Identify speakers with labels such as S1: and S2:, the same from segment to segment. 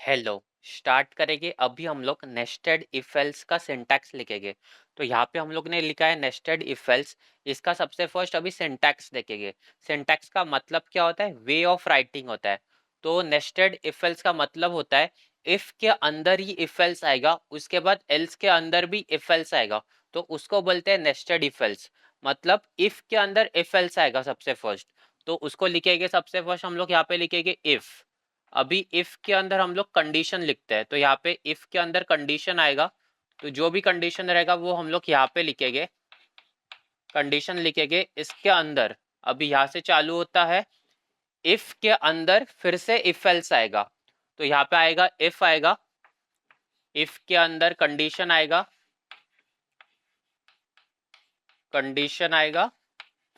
S1: Hello. Start करेंगे। अभी हम लोग नेस्टेड इफ एल्स का सिंटैक्स लिखेंगे। तो यहाँ पे हम लोग ने लिखा है नेस्टेड इफ एल्स। इसका सबसे फर्स्ट अभी सिंटैक्स देखेंगे। सिंटैक्स का मतलब क्या होता है? वे ऑफ राइटिंग होता है। तो नेस्टेड इफ एल्स का मतलब होता है इफ के अंदर ही इफ एल्स आएगा, उसके बाद एल्स के अंदर भी इफ एल्स आएगा, तो उसको बोलते हैं नेस्टेड इफ एल्स। मतलब इफ के अंदर इफ एल्स आएगा सबसे फर्स्ट, तो उसको लिखेंगे। सबसे फर्स्ट हम लोग यहाँ पे लिखेंगे इफ। अभी इफ के अंदर हम लोग कंडीशन लिखते हैं, तो यहाँ पे इफ के अंदर कंडीशन आएगा, तो जो भी कंडीशन रहेगा वो हम लोग यहाँ पे लिखेंगे, कंडीशन लिखेंगे इसके अंदर। अभी यहाँ से चालू होता है, इफ के अंदर फिर से इफ एल्स आएगा, तो यहाँ पे आएगा इफ आएगा, इफ के अंदर कंडीशन आएगा, कंडीशन आएगा,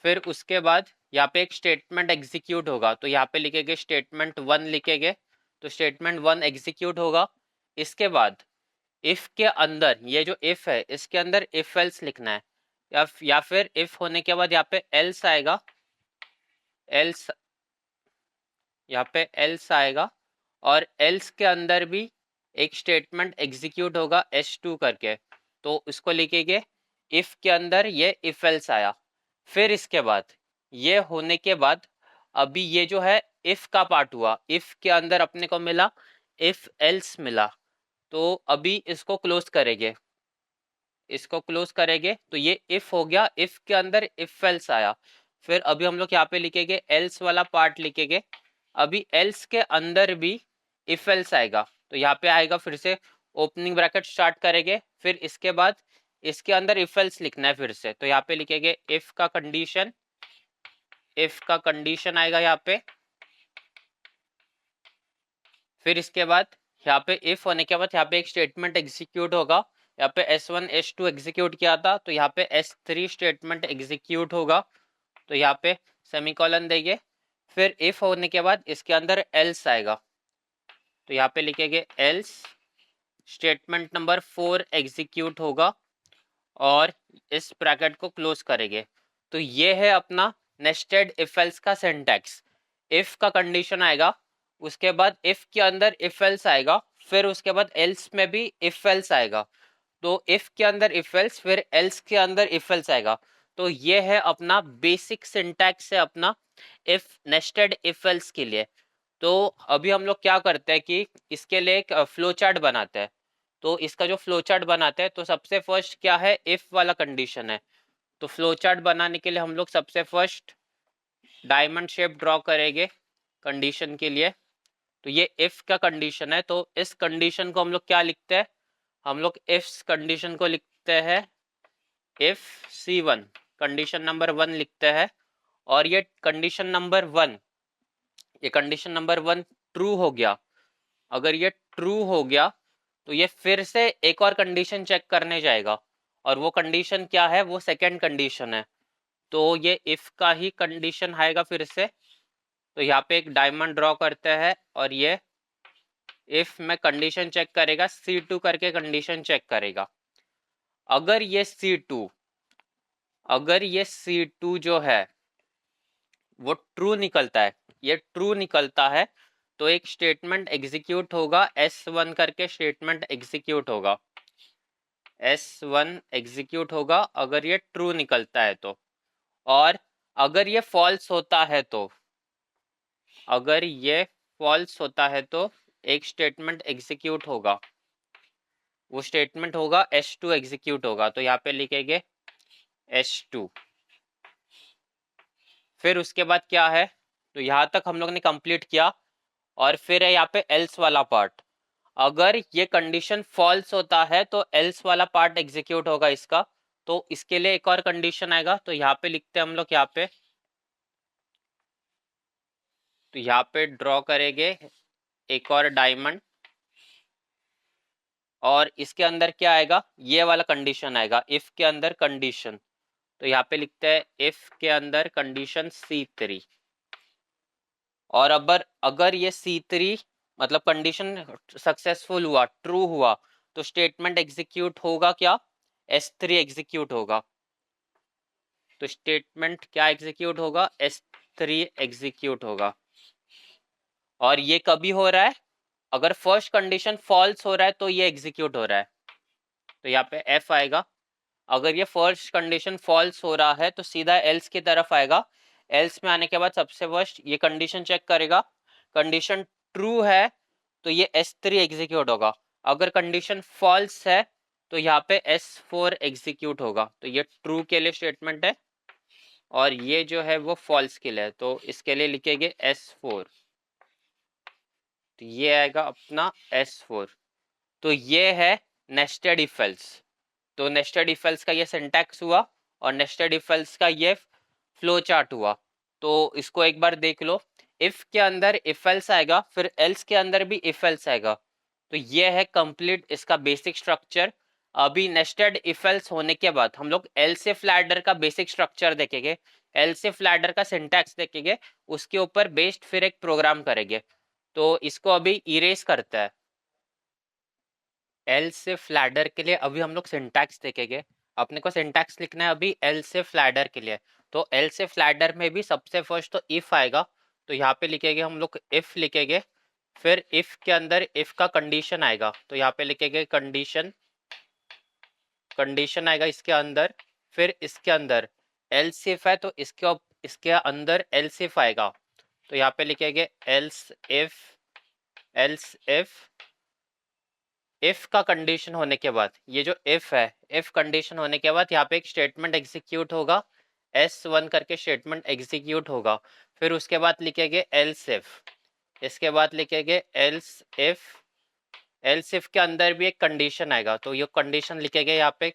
S1: फिर उसके बाद यहाँ पे एक स्टेटमेंट एग्जीक्यूट होगा, तो यहाँ पे लिखेंगे स्टेटमेंट वन लिखेंगे, तो स्टेटमेंट वन एग्जीक्यूट होगा। इसके बाद इफ के अंदर ये जो इफ है इसके अंदर इफ एल्स लिखना है, या फिर इफ होने के बाद यहाँ पे एल्स आएगा, एल्स, यहाँ पे एल्स आएगा, और एल्स के अंदर भी एक स्टेटमेंट एग्जीक्यूट होगा S2 करके, तो इसको लिखेंगे इफ के अंदर ये इफ एल्स आया। फिर इसके बाद ये होने के बाद अभी ये जो है इफ का पार्ट हुआ, इफ के अंदर अपने को मिला इफ एल्स मिला, तो अभी इसको क्लोज करेंगे, इसको क्लोज करेंगे, तो ये इफ हो गया, इफ के अंदर इफ एल्स आया। फिर अभी हम लोग यहाँ पे लिखेंगे एल्स वाला पार्ट लिखेंगे। अभी एल्स के अंदर भी इफ एल्स आएगा, तो यहाँ पे आएगा, फिर से ओपनिंग ब्रैकेट स्टार्ट करेंगे, फिर इसके बाद इसके अंदर इफ एल्स लिखना है फिर से, तो यहाँ पे लिखेंगे इफ का कंडीशन, इफ का कंडीशन आएगा यहाँ पे। फिर इसके बाद यहाँ पे इफ होने के बाद यहाँ पे एक स्टेटमेंट एग्जीक्यूट होगा, यहाँ पे S1 S2 एग्जीक्यूट किया था, तो यहाँ पे S3 स्टेटमेंट एग्जीक्यूट होगा, तो यहाँ पे सेमीकोलन देंगे। फिर इफ होने के बाद इसके अंदर एल्स आएगा, तो यहाँ पे लिखेंगे एल्स, स्टेटमेंट नंबर 4 एग्जीक्यूट होगा, और इस ब्रैकेट को क्लोज करेंगे। तो ये है अपना नेस्टेड इफ एल्स का सिंटैक्स। इफ का कंडीशन आएगा, उसके बाद इफ के अंदर इफ एल्स आएगा, फिर उसके बाद एल्स में भी इफ एल्स आएगा, तो इफ के अंदर इफ एल्स, फिर एल्स के अंदर इफ एल्स आएगा। तो ये है अपना बेसिक सिंटैक्स है अपना इफ नेस्टेड इफ एल्स के लिए। तो अभी हम लोग क्या करते हैं कि इसके लिए एक फ्लो चार्ट बनाते हैं। तो इसका जो फ्लो चार्ट बनाते हैं, तो सबसे फर्स्ट क्या है, इफ वाला कंडीशन है। तो फ्लो चार्ट बनाने के लिए हम लोग सबसे फर्स्ट डायमंड शेप ड्रॉ करेंगे कंडीशन के लिए। तो ये इफ का कंडीशन है, तो इस कंडीशन को हम लोग क्या लिखते हैं, हम लोग इफ कंडीशन को लिखते हैं इफ C1, कंडीशन नंबर 1 लिखते हैं। और ये कंडीशन नंबर 1, ये कंडीशन नंबर 1 ट्रू हो गया। अगर ये ट्रू हो गया, तो ये फिर से एक और कंडीशन चेक करने जाएगा, और वो कंडीशन क्या है, वो सेकंड कंडीशन है। तो ये इफ का ही कंडीशन आएगा फिर से। तो यहाँ पे एक डायमंड ड्रॉ करते हैं, और ये इफ में कंडीशन चेक करेगा, C2 करके कंडीशन चेक करेगा। अगर ये C2, अगर ये C2 जो है वो ट्रू निकलता है, ये ट्रू निकलता है, तो एक स्टेटमेंट एग्जीक्यूट होगा, S1 करके स्टेटमेंट एग्जीक्यूट होगा, S1 एग्जीक्यूट होगा अगर ये ट्रू निकलता है तो। और अगर ये फॉल्स होता है तो, अगर ये फॉल्स होता है तो एक स्टेटमेंट एग्जीक्यूट होगा, वो स्टेटमेंट होगा S2 एग्जीक्यूट होगा, तो यहाँ पे लिखेंगे S2। फिर उसके बाद क्या है, तो यहाँ तक हम लोग ने कंप्लीट किया, और फिर है यहाँ पे एल्स वाला पार्ट। अगर ये कंडीशन फॉल्स होता है तो एल्स वाला पार्ट एग्जीक्यूट होगा इसका, तो इसके लिए एक और कंडीशन आएगा, तो यहाँ पे लिखते हैं हम लोग, यहाँ पे, तो यहाँ पे ड्रॉ करेंगे एक और डायमंड, और इसके अंदर क्या आएगा, ये वाला कंडीशन आएगा, इफ के अंदर कंडीशन। तो यहाँ पे लिखते हैं इफ के अंदर कंडीशन C3। और अगर ये C3 मतलब कंडीशन सक्सेसफुल हुआ, ट्रू हुआ, तो स्टेटमेंट एग्जीक्यूट होगा क्या, S3 एग्जीक्यूट होगा। तो स्टेटमेंट क्या एग्जीक्यूट होगा, S3 एग्जीक्यूट होगा। और ये कभी हो रहा है, अगर फर्स्ट कंडीशन फॉल्स हो रहा है तो ये एग्जीक्यूट हो रहा है, तो यहाँ पे एफ आएगा। अगर ये फर्स्ट कंडीशन फॉल्स हो रहा है तो सीधा एल्स की तरफ आएगा। एल्स में आने के बाद सबसे फर्स्ट ये कंडीशन चेक करेगा, कंडीशन ट्रू है तो ये S3 एग्जीक्यूट होगा। अगर कंडीशन फॉल्स है तो यहाँ पे S4 एग्जीक्यूट होगा। तो ये ट्रू के लिए स्टेटमेंट है और ये जो है वो फॉल्स के लिए है, तो इसके लिए लिखेंगे S4। तो ये आएगा अपना S4। तो ये है नेस्टेड इफ एल्स। तो नेस्टेड इफ एल्स का ये सिंटैक्स हुआ और नेस्टेड इफ एल्स का ये फ्लो चार्ट हुआ। तो इसको एक बार देख लो। इफ के अंदर इफ एल्स आएगा, फिर एल्स के अंदर भी इफ एल्स आएगा। तो ये है कंप्लीट इसका बेसिक स्ट्रक्चर। अभी नेस्टेड इफ एल्स होने के बाद हम लोग एल्स इफ लैडर का बेसिक स्ट्रक्चर देखेंगे, एल्स इफ लैडर का सिंटैक्स देखेंगे, उसके ऊपर बेस्ड फिर एक प्रोग्राम करेंगे। तो इसको अभी इरेज करता है। एल सिफ लैडर के लिए अभी हम लोग सिंटैक्स देखेंगे। अपने को सिंटैक्स लिखना है अभी एल सिफ लैडर के लिए। तो एल सिफ लैडर में भी सबसे फर्स्ट तो इफ आएगा, तो यहाँ पे लिखेंगे हम लोग इफ लिखेंगे। फिर इफ के अंदर इफ का कंडीशन आएगा, तो यहाँ पे लिखेंगे कंडीशन, कंडीशन आएगा इसके अंदर। फिर इसके अंदर एल सिफ है तो इसके अंदर एल सिफ आएगा, तो यहाँ पे लिखेंगे एल्स इफ इफ का कंडीशन होने के बाद, ये जो इफ है, इफ कंडीशन होने के बाद यहाँ पे एक स्टेटमेंट एग्जीक्यूट होगा, S1 करके स्टेटमेंट एग्जीक्यूट होगा। फिर उसके बाद लिखेंगे एल्स इफ, इसके बाद लिखेंगे एल्स इफ के अंदर भी एक कंडीशन आएगा, तो ये कंडीशन लिखेंगे यहाँ पे।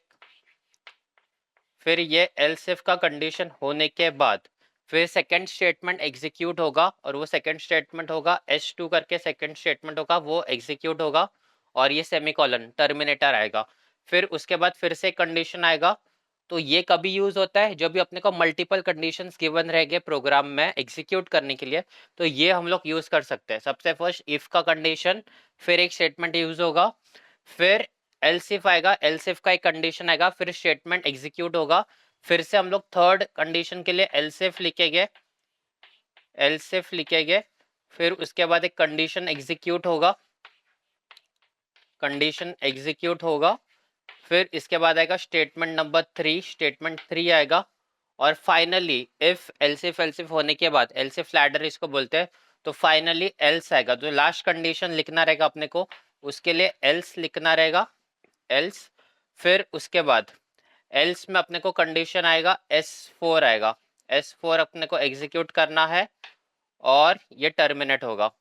S1: फिर ये एल्स इफ का कंडीशन होने के बाद फिर सेकंड स्टेटमेंट एग्जीक्यूट होगा, और वो सेकंड स्टेटमेंट होगा S2 करके सेकंड स्टेटमेंट होगा, वो एग्जीक्यूट होगा और ये सेमीकोलन टर्मिनेटर आएगा। फिर उसके बाद फिर से कंडीशन आएगा। तो ये कभी यूज होता है जब भी अपने को मल्टीपल कंडीशंस गिवन रहेंगे प्रोग्राम में एग्जीक्यूट करने के लिए, तो ये हम लोग यूज कर सकते हैं। सबसे फर्स्ट इफ का कंडीशन, फिर एक स्टेटमेंट यूज होगा, फिर एल्स इफ आएगा, एल्स इफ का एक कंडीशन आएगा, फिर स्टेटमेंट एग्जीक्यूट होगा। फिर से हम लोग थर्ड कंडीशन के लिए एल्स इफ लिखेंगे, एल्स इफ लिखेंगे। फिर उसके बाद एक कंडीशन एग्जीक्यूट होगा, कंडीशन एग्जीक्यूट होगा। फिर इसके बाद आएगा स्टेटमेंट नंबर 3, स्टेटमेंट 3 आएगा। और फाइनली इफ एल्सिफ होने के बाद, एल्सिफ लैडर इसको बोलते हैं, तो फाइनली एल्स आएगा। जो लास्ट कंडीशन लिखना रहेगा अपने को, उसके लिए एल्स लिखना रहेगा, एल्स। फिर उसके बाद एल्स में अपने को कंडीशन आएगा S4 आएगा, S4 अपने को एग्जीक्यूट करना है और ये टर्मिनेट होगा।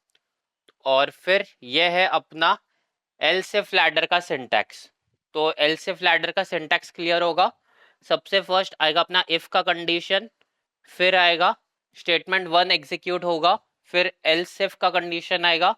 S1: और फिर ये है अपना एल्सिफ लैडर का सिंटैक्स। तो एल्सिफ लैडर का सिंटैक्स क्लियर होगा। सबसे फर्स्ट आएगा अपना इफ का कंडीशन, फिर आएगा स्टेटमेंट 1 एग्जीक्यूट होगा, फिर एल्सिफ का कंडीशन आएगा,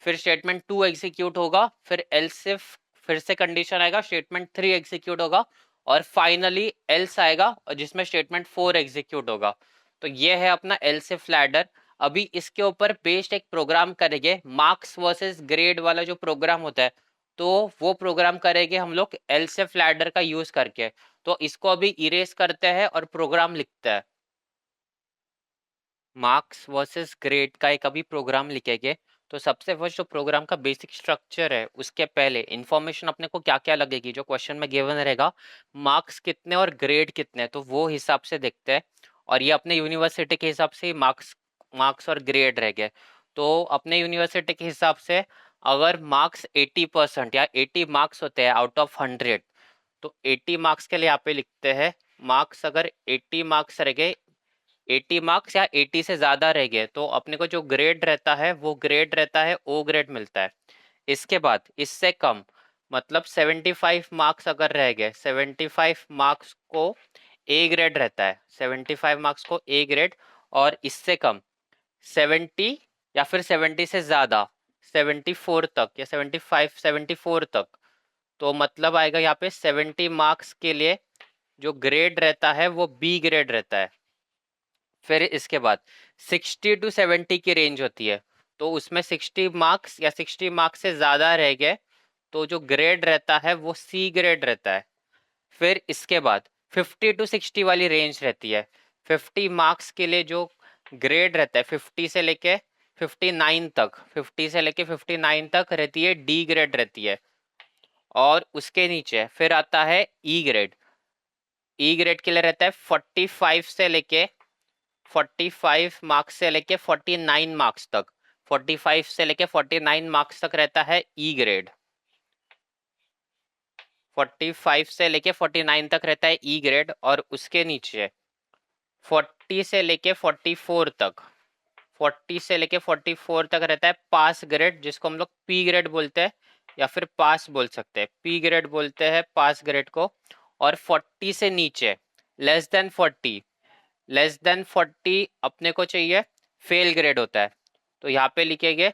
S1: फिर स्टेटमेंट 2 एग्जीक्यूट होगा, फिर एल्सिफ फिर से कंडीशन आएगा, स्टेटमेंट 3 एग्जीक्यूट होगा और फाइनली एल्स आएगा और जिसमें स्टेटमेंट 4 एग्जीक्यूट होगा। तो ये है अपना एल्सिफ लैडर। अभी इसके ऊपर बेस्ड एक प्रोग्राम करेंगे, मार्क्स वर्सेस ग्रेड वाला जो प्रोग्राम होता है, तो वो प्रोग्राम करेंगे हम लोग एल्सिफ लैडर का यूज करके। तो इसको अभी इरेज करते हैं और प्रोग्राम लिखते हैं। मार्क्स वर्सेस ग्रेड का एक अभी प्रोग्राम लिखेंगे। तो सबसे फर्स्ट जो प्रोग्राम का बेसिक स्ट्रक्चर है, उसके पहले इंफॉर्मेशन अपने को क्या क्या लगेगी जो क्वेश्चन में गिवन रहेगा, मार्क्स कितने और ग्रेड कितने, तो वो हिसाब से देखते हैं। और ये अपने यूनिवर्सिटी के हिसाब से मार्क्स मार्क्स और ग्रेड रह गए। तो अपने यूनिवर्सिटी के हिसाब से अगर मार्क्स 80% या 80 मार्क्स होते हैं आउट ऑफ 100, तो 80 मार्क्स के लिए यहाँ पे लिखते हैं, मार्क्स अगर 80 मार्क्स रह गए, 80 मार्क्स या 80 से ज़्यादा रह गए, तो अपने को जो ग्रेड रहता है वो ग्रेड रहता है ओ ग्रेड मिलता है। इसके बाद इससे कम, मतलब 75 मार्क्स अगर रह गए, 75 मार्क्स को ए ग्रेड रहता है, 75 मार्क्स को ए ग्रेड। और इससे कम 70 या फिर 70 से ज़्यादा 74 तक या 75 74 तक, तो मतलब आएगा यहाँ पे 70 मार्क्स के लिए जो ग्रेड रहता है वो बी ग्रेड रहता है। फिर इसके बाद 60 टू 70 की रेंज होती है, तो उसमें 60 मार्क्स या 60 मार्क्स से ज़्यादा रह गए तो जो ग्रेड रहता है वो सी ग्रेड रहता है। फिर इसके बाद 50 टू 60 वाली रेंज रहती है। 50 मार्क्स के लिए जो ग्रेड रहता है, 50 से लेके 59 तक, 50 से लेके 59 तक रहती है, डी ग्रेड रहती है। और उसके नीचे फिर आता है ई ग्रेड। ई ग्रेड के लिए रहता है 45 से लेके 45 मार्क्स से लेके 49 मार्क्स तक, 45 से लेके 49 मार्क्स तक रहता है ई ग्रेड। 45 से लेके 49 तक रहता है ई ग्रेड। और उसके नीचे 40 से लेके 44 तक, 40 से लेके 44 तक रहता है पास ग्रेड, जिसको हम लोग पी ग्रेड बोलते हैं या फिर पास बोल सकते हैं, पी ग्रेड बोलते हैं पास ग्रेड को। और 40 से नीचे लेस देन 40, लेस देन 40 अपने को चाहिए फेल ग्रेड होता है। तो यहाँ पे लिखेंगे,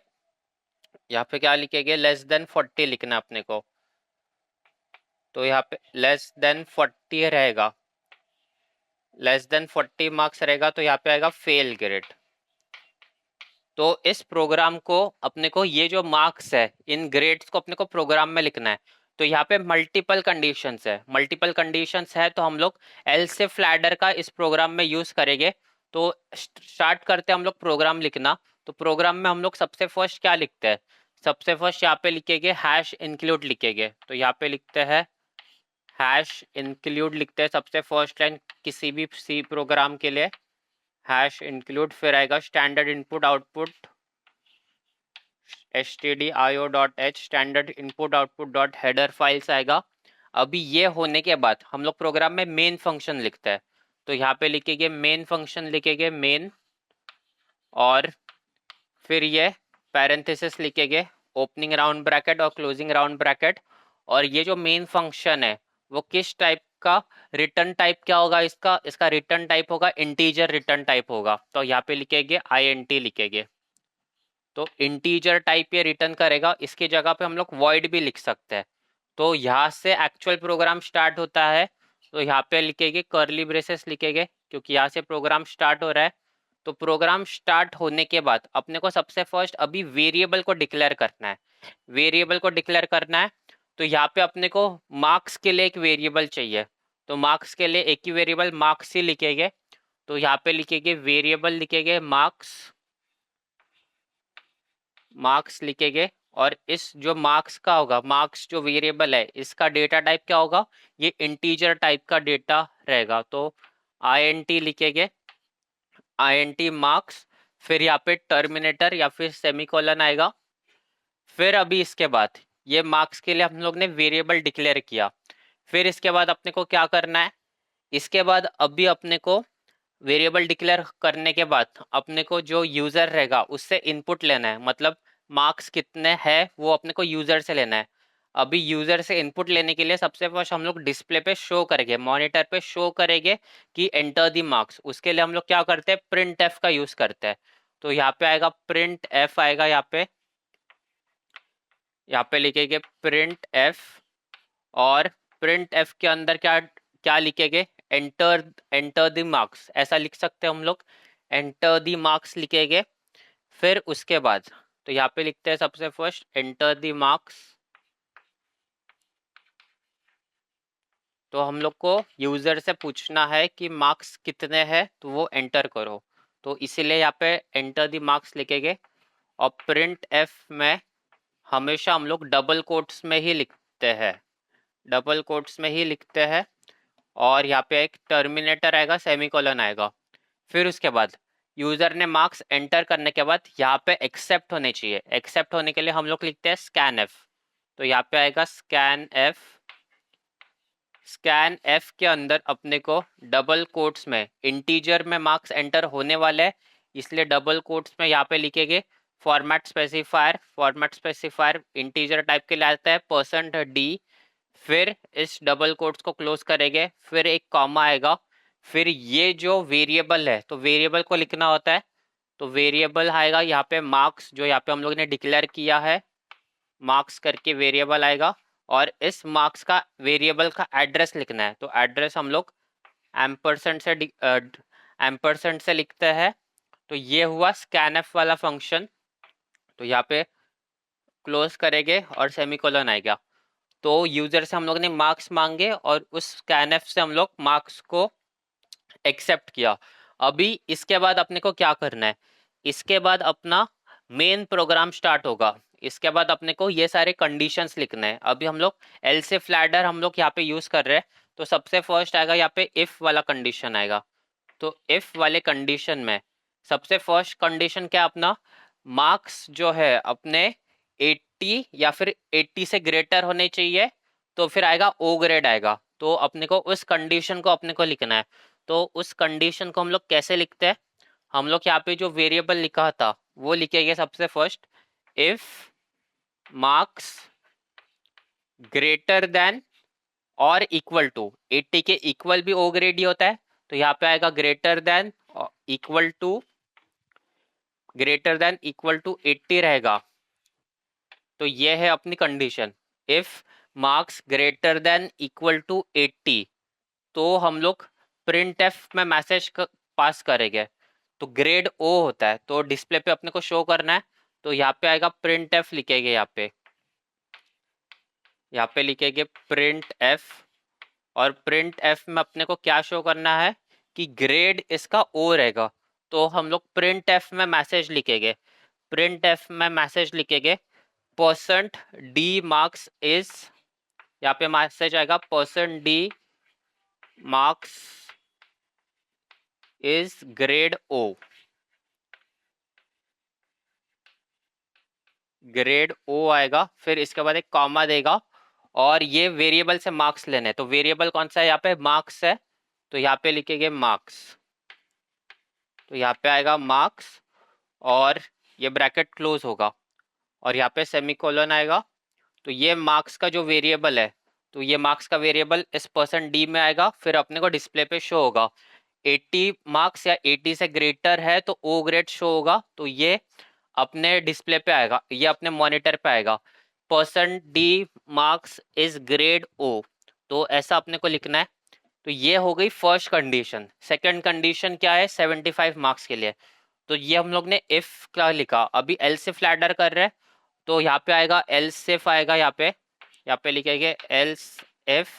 S1: यहाँ पे क्या लिखेंगे, लेस देन 40 लिखना अपने को। तो यहाँ पे लेस देन 40 रहेगा, लेस देन 40 मार्क्स रहेगा, तो यहाँ पे आएगा फेल ग्रेड। तो इस प्रोग्राम को अपने को, ये जो मार्क्स है इन ग्रेड्स को अपने को प्रोग्राम में लिखना है। तो यहाँ पे मल्टीपल कंडीशंस है, मल्टीपल कंडीशंस है, तो हम लोग एलसिफ लैडर का इस प्रोग्राम में यूज करेंगे। तो स्टार्ट करते हैं हम लोग प्रोग्राम लिखना। तो प्रोग्राम में हम लोग सबसे फर्स्ट क्या लिखते हैं, सबसे फर्स्ट यहाँ पे लिखेंगे हैश इंक्लूड लिखेंगे। तो यहाँ पे लिखते हैं हैश इंक्लूड, लिखते हैं सबसे फर्स्ट लाइन किसी भी सी प्रोग्राम के लिए, हैश इंक्लूड। फिर आएगा standard input output stdio.h, standard input output dot header files आएगा। अभी ये होने के बाद हम लोग प्रोग्राम में मेन फंक्शन लिखते हैं। तो यहाँ पे लिखेंगे मेन फंक्शन, लिखेंगे मेन, और फिर ये पैरेंथेसिस लिखेंगे, ओपनिंग राउंड ब्रैकेट और क्लोजिंग राउंड ब्रैकेट। और ये जो मेन फंक्शन है वो किस टाइप का, रिटर्न टाइप क्या होगा इसका, इसका रिटर्न टाइप होगा इंटीजर रिटर्न टाइप होगा। तो यहाँ पे लिखेंगे int लिखेंगे। तो इंटीजर टाइप ये रिटर्न करेगा, इसकी जगह पे हम लोग वॉइड भी लिख सकते हैं। तो यहाँ से एक्चुअल प्रोग्राम स्टार्ट होता है। तो यहाँ पे लिखेंगे कर्ली ब्रेसेस लिखेंगे, क्योंकि यहाँ से प्रोग्राम स्टार्ट हो रहा है। तो प्रोग्राम स्टार्ट होने के बाद अपने को सबसे फर्स्ट अभी वेरिएबल को डिक्लेयर करना है, वेरिएबल को डिक्लेयर करना है। तो यहाँ पे अपने को मार्क्स के लिए एक वेरिएबल चाहिए, तो मार्क्स के लिए एक ही वेरिएबल मार्क्स ही लिखेंगे। तो यहाँ पे लिखेंगे वेरिएबल, लिखेंगे मार्क्स, मार्क्स लिखेंगे। और इस जो मार्क्स का होगा, मार्क्स जो वेरिएबल है इसका डेटा टाइप क्या होगा, ये इंटीजर टाइप का डेटा रहेगा। तो int लिखेंगे, int मार्क्स। फिर यहाँ पे टर्मिनेटर या फिर सेमीकोलन आएगा। फिर अभी इसके बाद ये मार्क्स के लिए हम लोग ने वेरिएबल डिक्लेयर किया। फिर इसके बाद अपने को क्या करना है, इसके बाद अभी अपने को वेरिएबल डिक्लेयर करने के बाद अपने को जो यूजर रहेगा उससे इनपुट लेना है, मतलब मार्क्स कितने हैं वो अपने को यूजर से लेना है। अभी यूजर से इनपुट लेने के लिए सबसे फर्स्ट हम लोग डिस्प्ले पे शो करेंगे, मॉनिटर पे शो करेंगे कि एंटर दी मार्क्स। उसके लिए हम लोग क्या करते हैं, प्रिंट एफ का यूज करते हैं। तो यहाँ पे आएगा प्रिंट एफ आएगा, यहाँ पे लिखेंगे प्रिंट एफ। और प्रिंट एफ के अंदर क्या क्या लिखेंगे, एंटर, एंटर द मार्क्स ऐसा लिख सकते हैं हम लोग, एंटर द मार्क्स लिखेंगे। फिर उसके बाद तो यहाँ पे लिखते हैं सबसे फर्स्ट एंटर द मार्क्स। तो हम लोग को यूजर से पूछना है कि मार्क्स कितने हैं, तो वो एंटर करो। तो इसीलिए यहाँ पे एंटर द मार्क्स लिखेंगे। और प्रिंट एफ में हमेशा हम लोग डबल कोट्स में ही लिखते हैं, डबल कोट्स में ही लिखते हैं। और यहाँ पे एक टर्मिनेटर आएगा, सेमीकोलन आएगा। फिर उसके बाद यूजर ने मार्क्स एंटर करने के बाद यहाँ पे एक्सेप्ट होने चाहिए, एक्सेप्ट होने के लिए हम लोग लिखते हैं स्कैन एफ। तो यहाँ पे आएगा स्कैन एफ। स्कैन एफ के अंदर अपने को डबल कोट्स में इंटीजर में मार्क्स एंटर होने वाले हैं, इसलिए डबल कोट्स में यहाँ पे लिखेंगे format specifier. Format specifier integer type के लिए आता है %d। फिर इस डबल कोट्स को क्लोज करेंगे, फिर एक कॉमा आएगा। फिर ये जो वेरिएबल है तो वेरिएबल को लिखना होता है। तो वेरिएबल आएगा यहाँ पे मार्क्स, जो यहाँ पे हम लोग ने डिक्लेयर किया है, मार्क्स करके वेरिएबल आएगा। और इस मार्क्स का वेरिएबल का एड्रेस लिखना है। तो एड्रेस हम लोग एम्परसेंट से लिखते हैं। तो ये हुआ स्कैनएफ वाला फंक्शन। तो यहाँ पे क्लोज करेंगे और सेमीकोलन आएगा। तो यूजर से हम लोग ने मार्क्स मांगे और उस स्कैनएफ से हम लोग मार्क्स को एक्सेप्ट किया। अभी इसके बाद अपने को क्या करना है, इसके बाद अपना मेन प्रोग्राम स्टार्ट होगा। इसके बाद अपने को ये सारे कंडीशंस लिखने हैं। अभी हम लोग एल्सिफ लैडर हम लोग यहाँ पे यूज कर रहे हैं, तो सबसे फर्स्ट आएगा यहाँ पे इफ वाला कंडीशन आएगा। तो इफ वाले कंडीशन में सबसे फर्स्ट कंडीशन क्या अपना, मार्क्स जो है अपने 80 या फिर 80 से ग्रेटर होने चाहिए, तो फिर आएगा ओ ग्रेड आएगा। तो अपने को उस कंडीशन को अपने को लिखना है। तो उस कंडीशन को हम लोग कैसे लिखते हैं, हम लोग यहाँ पे जो वेरिएबल लिखा था वो लिखेंगे सबसे first, if marks greater then और इक्वल टू 80 के इक्वल भी ओ ग्रेड ही होता है, तो यहाँ पे आएगा greater than equal to, greater than equal to 80 रहेगा। तो ये है अपनी condition, if marks greater than equal to 80, तो हम लोग प्रिंट एफ में मैसेज पास करेंगे। तो ग्रेड ओ होता है, तो डिस्प्ले पे अपने को शो करना है, तो यहाँ पे आएगा प्रिंट एफ लिखेंगे। यहाँ पे लिखेंगे प्रिंट एफ, और प्रिंट एफ में अपने को क्या शो करना है कि ग्रेड इसका ओ रहेगा। तो हम लोग प्रिंट एफ में मैसेज लिखेंगे, प्रिंट एफ में मैसेज लिखेंगे परसेंट डी मार्क्स इज, यहाँ पे मैसेज आएगा percent D marks is grade O, grade O आएगा। फिर इसके बाद एक कॉमा देगा, और ये वेरिएबल से मार्क्स लेने हैं। तो वेरिएबल कौन सा है, यहाँ पे मार्क्स है, तो यहाँ पे लिखेंगे मार्क्स। तो यहाँ पे आएगा मार्क्स, और ये ब्रैकेट क्लोज होगा, और यहाँ पे सेमीकोलन आएगा। तो ये मार्क्स का जो वेरिएबल है, तो ये मार्क्स का वेरिएबल इस परसेंट डी में आएगा। फिर अपने को डिस्प्ले पे शो होगा 80 मार्क्स या 80 से ग्रेटर है तो ओ ग्रेड शो होगा। तो ये अपने डिस्प्ले पे आएगा, ये अपने मॉनिटर पे आएगा, percent D marks is grade O. तो ऐसा अपने को लिखना है। तो ये हो गई फर्स्ट कंडीशन। सेकंड कंडीशन क्या है, 75 मार्क्स के लिए। तो ये हम लोग ने इफ का लिखा, अभी एल्सिफ लैडर कर रहे हैं, तो यहाँ पे आएगा एल्सिफ आएगा, यहाँ पे लिखेंगे एल्स इफ,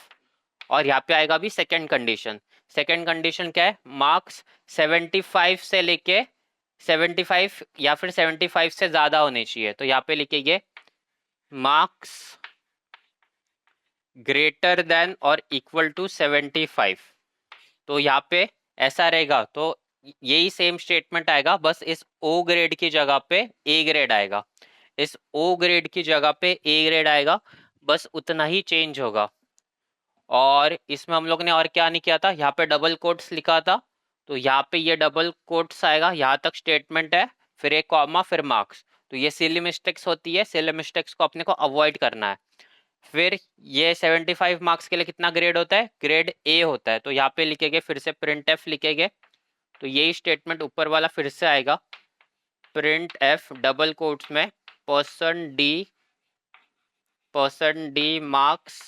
S1: और यहाँ पे आएगा भी सेकंड कंडीशन। सेकंड कंडीशन क्या है, मार्क्स 75 से लेके 75 या फिर 75 से ज्यादा होने चाहिए। तो यहाँ पे लिखेंगे मार्क्स ग्रेटर देन और इक्वल टू 75। तो यहाँ पे ऐसा रहेगा, तो यही सेम स्टेटमेंट आएगा, बस इस ओ ग्रेड की जगह पे ए ग्रेड आएगा, इस ओ ग्रेड की जगह पे ए ग्रेड आएगा, बस उतना ही चेंज होगा। और इसमें हम लोग ने और क्या नहीं किया था, यहाँ पे डबल कोट्स लिखा था, तो यहाँ पे ये डबल कोट्स आएगा, यहाँ तक स्टेटमेंट है, फिर एक कॉमा फिर मार्क्स। तो ये सिली मिस्टेक्स होती है, सिली मिस्टेक्स को अपने को अवॉइड करना है। फिर ये 75 मार्क्स के लिए कितना ग्रेड होता है, ग्रेड ए होता है। तो यहाँ पे लिखेंगे फिर से प्रिंट एफ लिखेंगे, तो यही स्टेटमेंट ऊपर वाला फिर से आएगा, प्रिंट एफ डबल कोट्स में percent D marks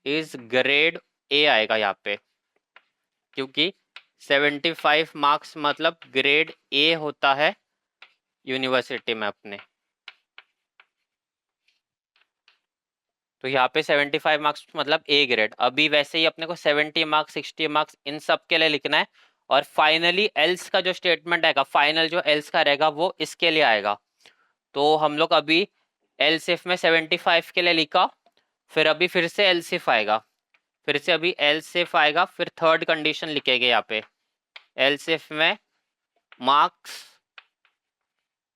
S1: is grade A आएगा यहाँ पे, क्योंकि 75 मार्क्स मतलब ग्रेड ए होता है यूनिवर्सिटी में अपने। तो यहाँ पे 75 मार्क्स मतलब ए ग्रेड। अभी वैसे ही अपने को 70 मार्क्स 60 मार्क्स इन सब के लिए लिखना है। और फाइनली एल्स का जो स्टेटमेंट आएगा, फाइनल जो एल्स का रहेगा वो इसके लिए आएगा। तो हम लोग अभी एल्सिफ में 75 के लिए लिखा, फिर अभी फिर से एल्सिफ आएगा, फिर से अभी एल्सिफ आएगा, फिर थर्ड कंडीशन लिखेंगे यहाँ पे एल्सिफ में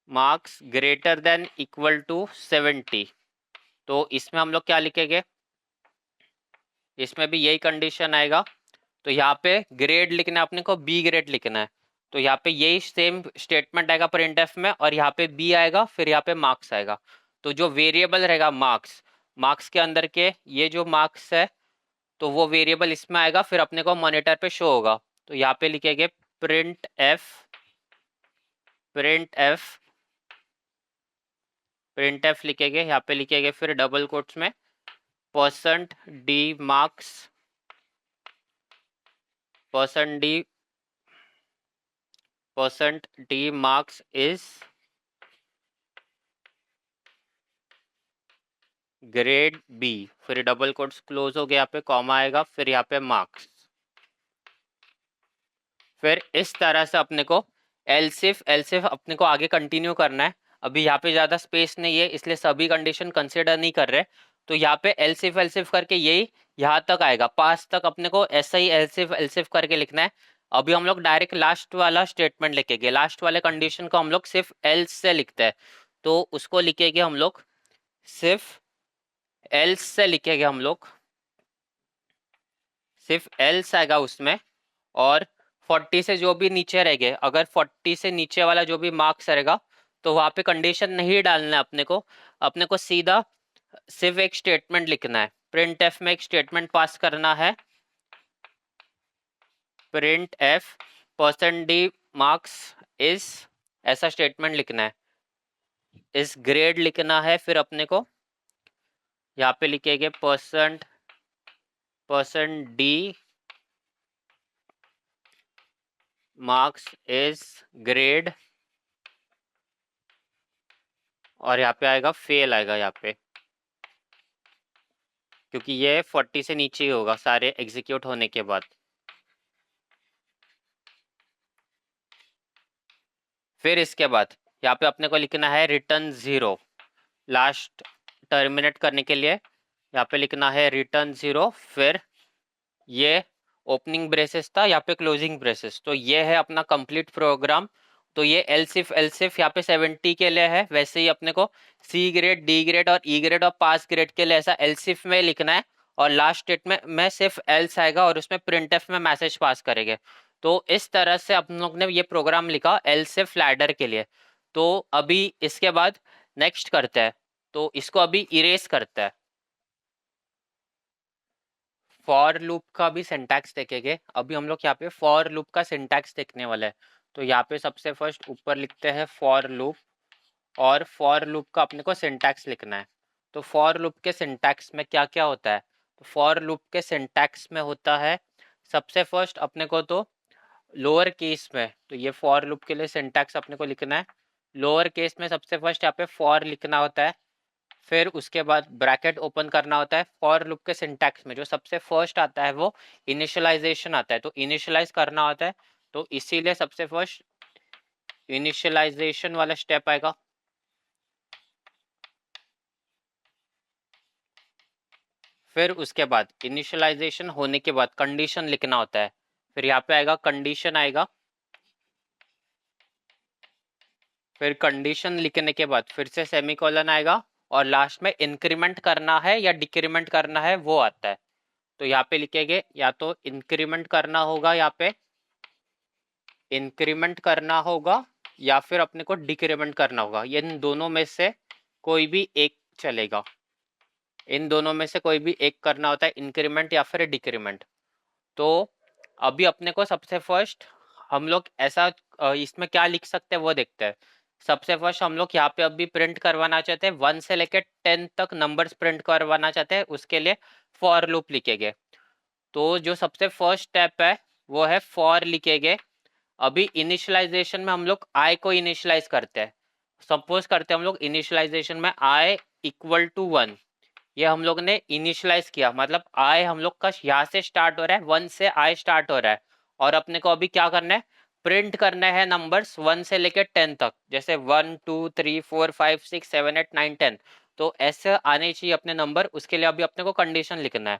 S1: marks greater than equal to 70। तो इसमें हम लोग क्या लिखेंगे, इसमें भी यही कंडीशन आएगा। तो यहाँ पे ग्रेड लिखना है अपने को, बी ग्रेड लिखना है। तो यहाँ पे यही सेम स्टेटमेंट आएगा प्रिंटएफ में, और यहाँ पे बी आएगा, फिर यहाँ पे मार्क्स आएगा। तो जो वेरिएबल रहेगा मार्क्स के अंदर के ये जो मार्क्स है, तो वो वेरिएबल इसमें आएगा, फिर अपने को मॉनिटर पे शो होगा। तो यहाँ पे लिखेंगे प्रिंट एफ लिखेंगे, यहाँ पे लिखेंगे फिर डबल कोट्स में percent D marks is grade B, फिर डबल कोट्स क्लोज हो गया, यहाँ पे कॉमा आएगा, फिर यहाँ पे मार्क्स। फिर इस तरह से अपने को एल सिफ अपने को आगे कंटिन्यू करना है। अभी यहाँ पे ज्यादा स्पेस नहीं है इसलिए सभी कंडीशन कंसिडर नहीं कर रहे। तो यहाँ पे एल सिफ करके यही यहाँ तक आएगा, पास तक अपने को ऐसा ही एल सिफ करके लिखना है। अभी हम लोग डायरेक्ट लास्ट वाला स्टेटमेंट लिखेंगे, लास्ट वाले कंडीशन को हम लोग सिर्फ एल्स से लिखते हैं, तो उसको लिखेंगे हम लोग सिर्फ एल्स से लिखेंगे हम लोग, सिर्फ एल्स आएगा उसमें। और 40 से जो भी नीचे रहेंगे, अगर 40 से नीचे वाला जो भी मार्क्स रहेगा तो वहां पे कंडीशन नहीं डालना है अपने को सीधा सिर्फ एक स्टेटमेंट लिखना है। प्रिंट एफ में एक स्टेटमेंट पास करना है, print F percent D marks is, ऐसा स्टेटमेंट लिखना है। इस ग्रेड लिखना है, फिर अपने को यहाँ पे लिखेंगे percent D marks is grade, और यहाँ पे आएगा फेल आएगा यहाँ पे, क्योंकि ये 40 से नीचे ही होगा सारे एग्जीक्यूट होने के बाद। फिर इसके बाद यहाँ पे अपने को लिखना है रिटर्न 0, लास्ट टर्मिनेट करने के लिए यहाँ पे लिखना है रिटर्न 0। फिर ये ओपनिंग ब्रेसेस था, यहाँ पे क्लोजिंग ब्रेसेस। तो ये है अपना कंप्लीट प्रोग्राम। तो ये एल सिफ यहाँ पे 70 के लिए है, वैसे ही अपने को सी ग्रेड, डी ग्रेड और ई ग्रेड और पास ग्रेड के लिए ऐसा एल सिफ में लिखना है। और लास्ट स्टेटमेंट में सिर्फ एल्स आएगा और उसमें प्रिंट एफ में मैसेज पास करेंगे। तो इस तरह से अपन लोग ने ये प्रोग्राम लिखा एल सिफ लैडर के लिए। तो अभी इसके बाद नेक्स्ट करते हैं, तो इसको अभी इरेज करते हैं। फॉर लूप का भी सिंटैक्स देखेंगे। अभी हम लोग यहाँ पे फॉर लूप का सिंटैक्स देखने वाला है। तो यहाँ पे सबसे फर्स्ट ऊपर लिखते हैं फॉर लूप, और फॉर लूप का अपने को सिंटैक्स लिखना है। तो फॉर लूप के सिंटैक्स में क्या क्या होता है, तो फॉर लूप के सिंटैक्स में होता है सबसे फर्स्ट अपने को तो लोअर केस में, तो ये फॉर लूप के लिए सिंटैक्स अपने को लिखना है। लोअर केस में सबसे फर्स्ट यहाँ पे फॉर लिखना होता है, फिर उसके बाद ब्रैकेट ओपन करना होता है। फॉर लूप के सिंटैक्स में जो सबसे फर्स्ट आता है वो इनिशियलाइजेशन आता है, तो इनिशियलाइज करना होता है। तो इसीलिए सबसे फर्स्ट इनिशियलाइजेशन वाला स्टेप आएगा। फिर उसके बाद इनिशियलाइजेशन होने के बाद कंडीशन लिखना होता है। फिर यहाँ पे आएगा कंडीशन आएगा, फिर कंडीशन लिखने के बाद फिर से सेमीकोलन आएगा, और लास्ट में इंक्रीमेंट करना है या डिक्रीमेंट करना है वो आता है। तो यहाँ पे लिखेंगे या तो इंक्रीमेंट करना होगा, यहाँ पे इंक्रीमेंट करना होगा या फिर अपने को डिक्रीमेंट करना होगा। इन दोनों में से कोई भी एक चलेगा, इन दोनों में से कोई भी एक करना होता है, इंक्रीमेंट या फिर डिक्रीमेंट। तो अभी अपने को सबसे फर्स्ट हम लोग ऐसा इसमें क्या लिख सकते हैं वो देखते हैं। सबसे फर्स्ट हम लोग यहाँ पे अभी प्रिंट करवाना चाहते हैं 1 से लेकर 10 तक नंबर्स प्रिंट करवाना चाहते हैं, उसके लिए फॉर लूप लिखेंगे। तो जो सबसे फर्स्ट स्टेप है वो है फॉर लिखेंगे। अभी इनिशियलाइजेशन में हम लोग आई को इनिशियलाइज करते हैं। सपोज करते हैं हम लोग इनिशियलाइजेशन में आई इक्वल टू 1, ये हम लोग ने इनिशियलाइज किया, मतलब आई हम लोग का यहाँ से स्टार्ट हो रहा है, 1 से आई स्टार्ट हो रहा है। और अपने को अभी क्या करना है, प्रिंट करना है नंबर्स 1 से लेकर 10 तक, जैसे 1 2 3 4 5 6 7 8 9 10। तो ऐसे आने चाहिए अपने नंबर, उसके लिए अभी अपने को कंडीशन लिखना है।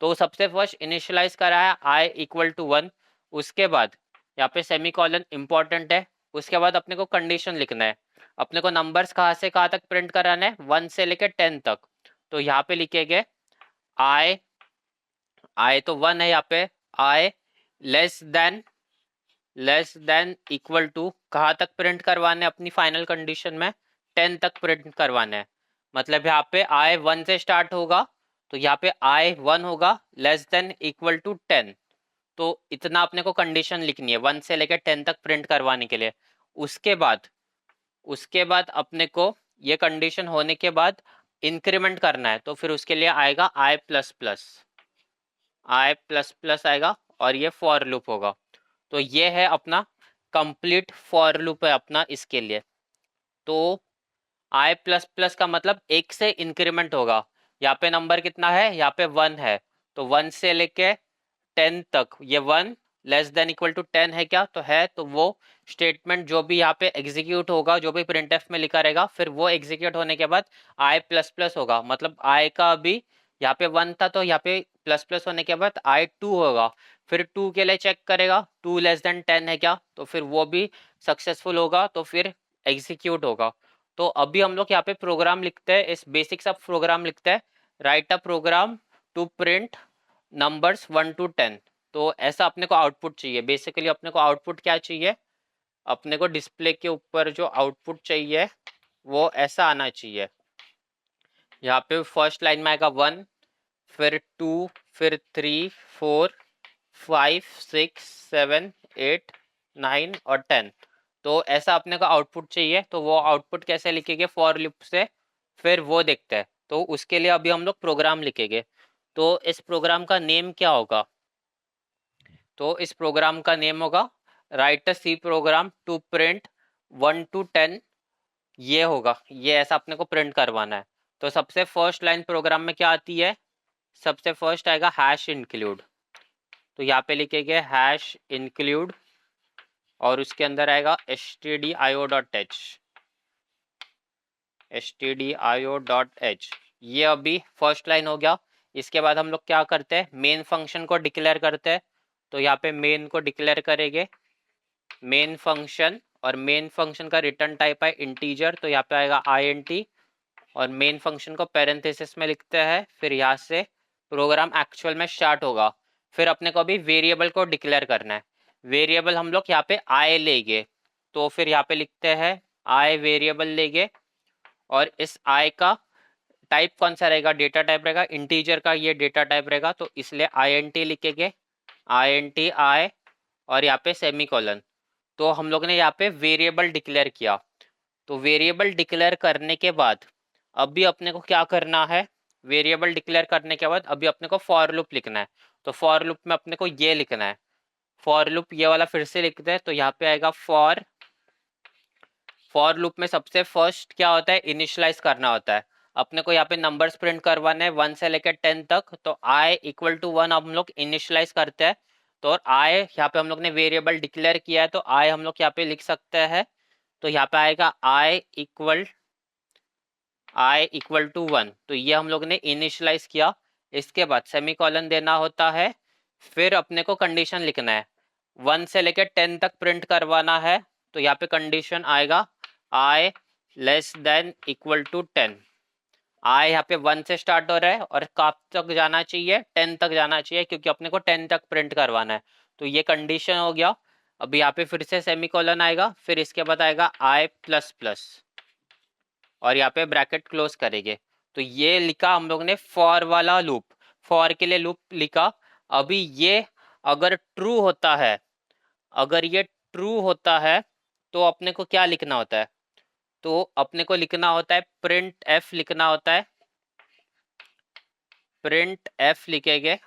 S1: तो सबसे फर्स्ट इनिशियलाइज करा है आई इक्वल टू 1, उसके बाद यहाँ पे सेमीकोलन इंपॉर्टेंट है, उसके बाद अपने को कंडीशन लिखना है। अपने को नंबर्स कहाँ से कहाँ तक प्रिंट कराना है, 1 से लेकर 10 तक। तो यहाँ पे लिखेंगे आई, आई तो 1 है यहाँ पे, आई लेस देन इक्वल टू कहाँ तक प्रिंट करवाने अपनी फाइनल कंडीशन में, 10 तक प्रिंट करवाने हैं। मतलब यहाँ पे आई 1 से स्टार्ट होगा, तो यहाँ पे आई 1 होगा, लेस देन इक्वल टू 10। तो इतना अपने को कंडीशन लिखनी है 1 से लेकर 10 तक प्रिंट करवाने के लिए। उसके बाद अपने को ये कंडीशन होने के बाद इंक्रीमेंट करना है, तो फिर उसके लिए आएगा आई प्लस प्लस आएगा, और ये फॉर लूप होगा। तो ये है अपना कंप्लीट फॉर लूप है अपना इसके लिए। तो आई प्लस प्लस का मतलब एक से इंक्रीमेंट होगा। यहाँ पे नंबर कितना है, यहाँ पे 1 है, तो 1 से लेके 10 तक ये 1, लेस देन इक्वल टू 10 है क्या, तो है, तो वो स्टेटमेंट जो भी यहाँ पे एग्जीक्यूट होगा, जो भी प्रिंटफ में लिखा रहेगा, फिर वो एग्जीक्यूट होने के बाद आई प्लस प्लस होगा, मतलब आई का अभी यहाँ पे 1 था तो यहाँ पे प्लस प्लस होने के बाद आई 2 होगा, फिर 2 के लिए चेक करेगा 2 लेस देन 10 है क्या, तो फिर वो भी सक्सेसफुल होगा, तो फिर एग्जीक्यूट होगा। तो अभी हम लोग यहाँ पे प्रोग्राम लिखते हैं, इस बेसिक सा प्रोग्राम लिखते हैं, write a program to print numbers 1 to 10। तो ऐसा अपने को आउटपुट चाहिए, बेसिकली अपने को आउटपुट क्या चाहिए, अपने को डिस्प्ले के ऊपर जो आउटपुट चाहिए वो ऐसा आना चाहिए। यहाँ पे फर्स्ट लाइन में आएगा 1, फिर 2, फिर 3, 4, 5, 6, 7, 8, 9 और 10। तो ऐसा अपने को आउटपुट चाहिए, तो वो आउटपुट कैसे लिखेंगे फॉर लूप से, फिर वो देखते हैं। तो उसके लिए अभी हम लोग प्रोग्राम लिखेंगे। तो इस प्रोग्राम का नेम क्या होगा, तो इस प्रोग्राम का नेम होगा write a C program to print 1 to 10, ये होगा, ये ऐसा अपने को प्रिंट करवाना है। तो सबसे फर्स्ट लाइन प्रोग्राम में क्या आती है, सबसे फर्स्ट आएगा हैश इंक्लूड, तो यहाँ पे लिखेंगे हैश इंक्लूड और उसके अंदर आएगा stdio.h, stdio.h, ये अभी फर्स्ट लाइन हो गया। इसके बाद हम लोग क्या करते हैं, मेन फंक्शन को डिक्लेयर करते हैं, तो यहाँ पे मेन को डिक्लेयर करेंगे, मेन फंक्शन, और मेन फंक्शन का रिटर्न टाइप है इंटीजर, तो यहाँ पे आएगा int, और मेन फंक्शन को पैरेंथेसिस में लिखते हैं, फिर यहाँ से प्रोग्राम एक्चुअल में स्टार्ट होगा। फिर अपने को अभी वेरिएबल को डिक्लेयर करना है, वेरिएबल हम लोग यहाँ पे आई लेंगे, तो फिर यहाँ पे लिखते हैं आई वेरिएबल लेंगे, और इस आई का टाइप कौन सा रहेगा, डेटा टाइप रहेगा, इंटीजर का ये डेटा टाइप रहेगा, तो इसलिए int लिखेंगे, int आई, और यहाँ पे सेमी कॉलन। तो हम लोग ने यहाँ पे वेरिएबल डिक्लेयर किया। तो वेरिएबल डिक्लेयर करने के बाद अभी अपने को क्या करना है, वेरिएबल डिक्लेयर करने के बाद अभी अपने को फॉर लूप लिखना है। तो फॉर लूप में अपने को ये लिखना है, फॉर लूप ये वाला फिर से लिखते हैं, तो यहाँ पे आएगा फॉर लूप में सबसे फर्स्ट क्या होता है, इनिशियलाइज करना होता है। अपने को यहाँ पे नंबर्स प्रिंट करवाने हैं 1 से लेकर 10 तक, तो i इक्वल टू 1 हम लोग इनिशियलाइज करते हैं। तो और i यहाँ पे हम लोग ने वेरिएबल डिक्लेयर किया है, तो i हम लोग यहाँ पे लिख सकते हैं, तो यहाँ पे आएगा i इक्वल टू 1, तो ये हम लोग ने इनिशियलाइज किया। इसके बाद सेमी कॉलन देना होता है, फिर अपने को कंडीशन लिखना है, 1 से लेकर 10 तक प्रिंट करवाना है, तो यहाँ पे कंडीशन आएगा i less than equal to 10। I यहाँ पे 1 से स्टार्ट हो रहा है और कब तक जाना चाहिए, 10 तक जाना चाहिए, क्योंकि अपने को 10 तक प्रिंट करवाना है। तो ये कंडीशन हो गया। अब यहाँ पे फिर से सेमी कॉलन आएगा, फिर इसके बाद आएगा आई प्लस प्लस, और यहाँ पे ब्रैकेट क्लोज करेंगे। तो ये लिखा हम लोग ने फॉर वाला लूप, फॉर के लिए लूप लिखा। अभी ये अगर ट्रू होता है, अगर ये ट्रू होता है तो अपने को क्या लिखना होता है, तो अपने को लिखना होता है प्रिंट एफ लिखना होता है, प्रिंट एफ लिखेंगे।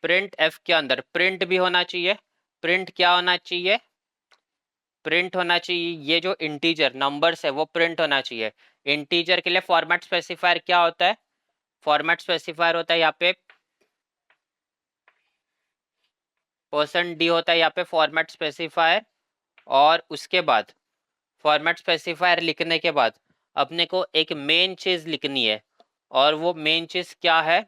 S1: प्रिंट एफ के अंदर प्रिंट भी होना चाहिए, प्रिंट क्या होना चाहिए, प्रिंट होना चाहिए ये जो इंटीजर नंबर्स है वो प्रिंट होना चाहिए। इंटीजर के लिए फॉर्मेट स्पेसिफायर क्या होता है, फॉर्मेट स्पेसिफायर होता है यहाँ पे %d होता है यहाँ पे फॉर्मेट स्पेसिफायर। और उसके बाद फॉर्मेट स्पेसिफायर लिखने के बाद अपने को एक मेन चीज लिखनी है, और वो मेन चीज क्या है,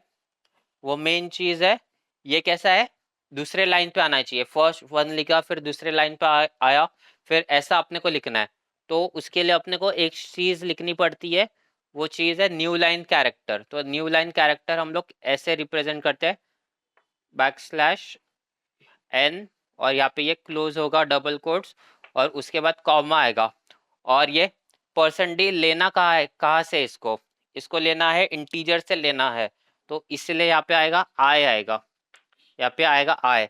S1: वो मेन चीज है ये कैसा है, दूसरे लाइन पे आना चाहिए, फर्स्ट 1 लिखा फिर दूसरे लाइन पे आया, फिर ऐसा अपने को लिखना है। तो उसके लिए अपने को एक चीज लिखनी पड़ती है, वो चीज है न्यू लाइन कैरेक्टर। तो न्यू लाइन कैरेक्टर हम लोग ऐसे रिप्रेजेंट करते हैं, \n, और यहाँ पे ये क्लोज होगा डबल कोट्स, और उसके बाद कॉमा आएगा। और ये %d लेना कहाँ है, कहाँ से, इसको इसको लेना है इंटीजर से लेना है, तो इसलिए यहाँ पे आएगा आई आएगा, यहाँ पे आएगा आई।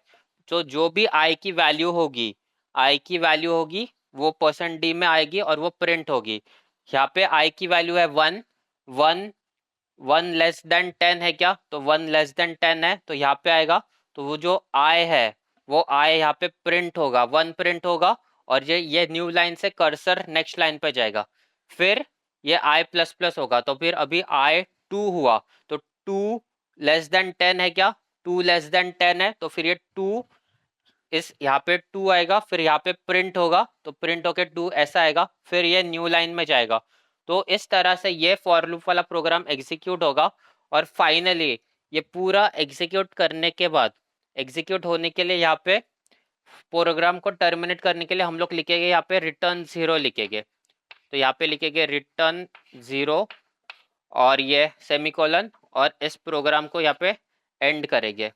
S1: तो जो भी आई की वैल्यू होगी, आई की वैल्यू होगी वो %d में आएगी और वो प्रिंट होगी। यहाँ पे आई की वैल्यू है 1, 1 1 लेस देन 10 है क्या, तो 1 लेस देन 10 है, तो यहाँ पे आएगा। तो वो जो आई है वो आई यहाँ पे प्रिंट होगा, 1 प्रिंट होगा, और ये न्यू लाइन से कर्सर नेक्स्ट लाइन पे जाएगा, फिर ये आई प्लस प्लस होगा। तो फिर अभी आई 2 हुआ, तो 2 लेस देन 10 है क्या, 2 लेस देन 10 है, तो फिर ये 2 इस यहाँ पे 2 आएगा, फिर यहाँ पे प्रिंट होगा तो प्रिंट होके 2 ऐसा आएगा, फिर ये न्यू लाइन में जाएगा। तो इस तरह से ये फॉर लूप वाला प्रोग्राम एग्जीक्यूट होगा। और फाइनली ये पूरा एग्जीक्यूट करने के बाद, एग्जीक्यूट होने के लिए यहाँ पे प्रोग्राम को टर्मिनेट करने के लिए हम लोग लिखेंगे यहाँ पे रिटर्न 0 लिखेंगे। तो यहाँ पे लिखेंगे रिटर्न 0 और ये सेमीकोलन, और इस प्रोग्राम को यहाँ पे एंड करेंगे।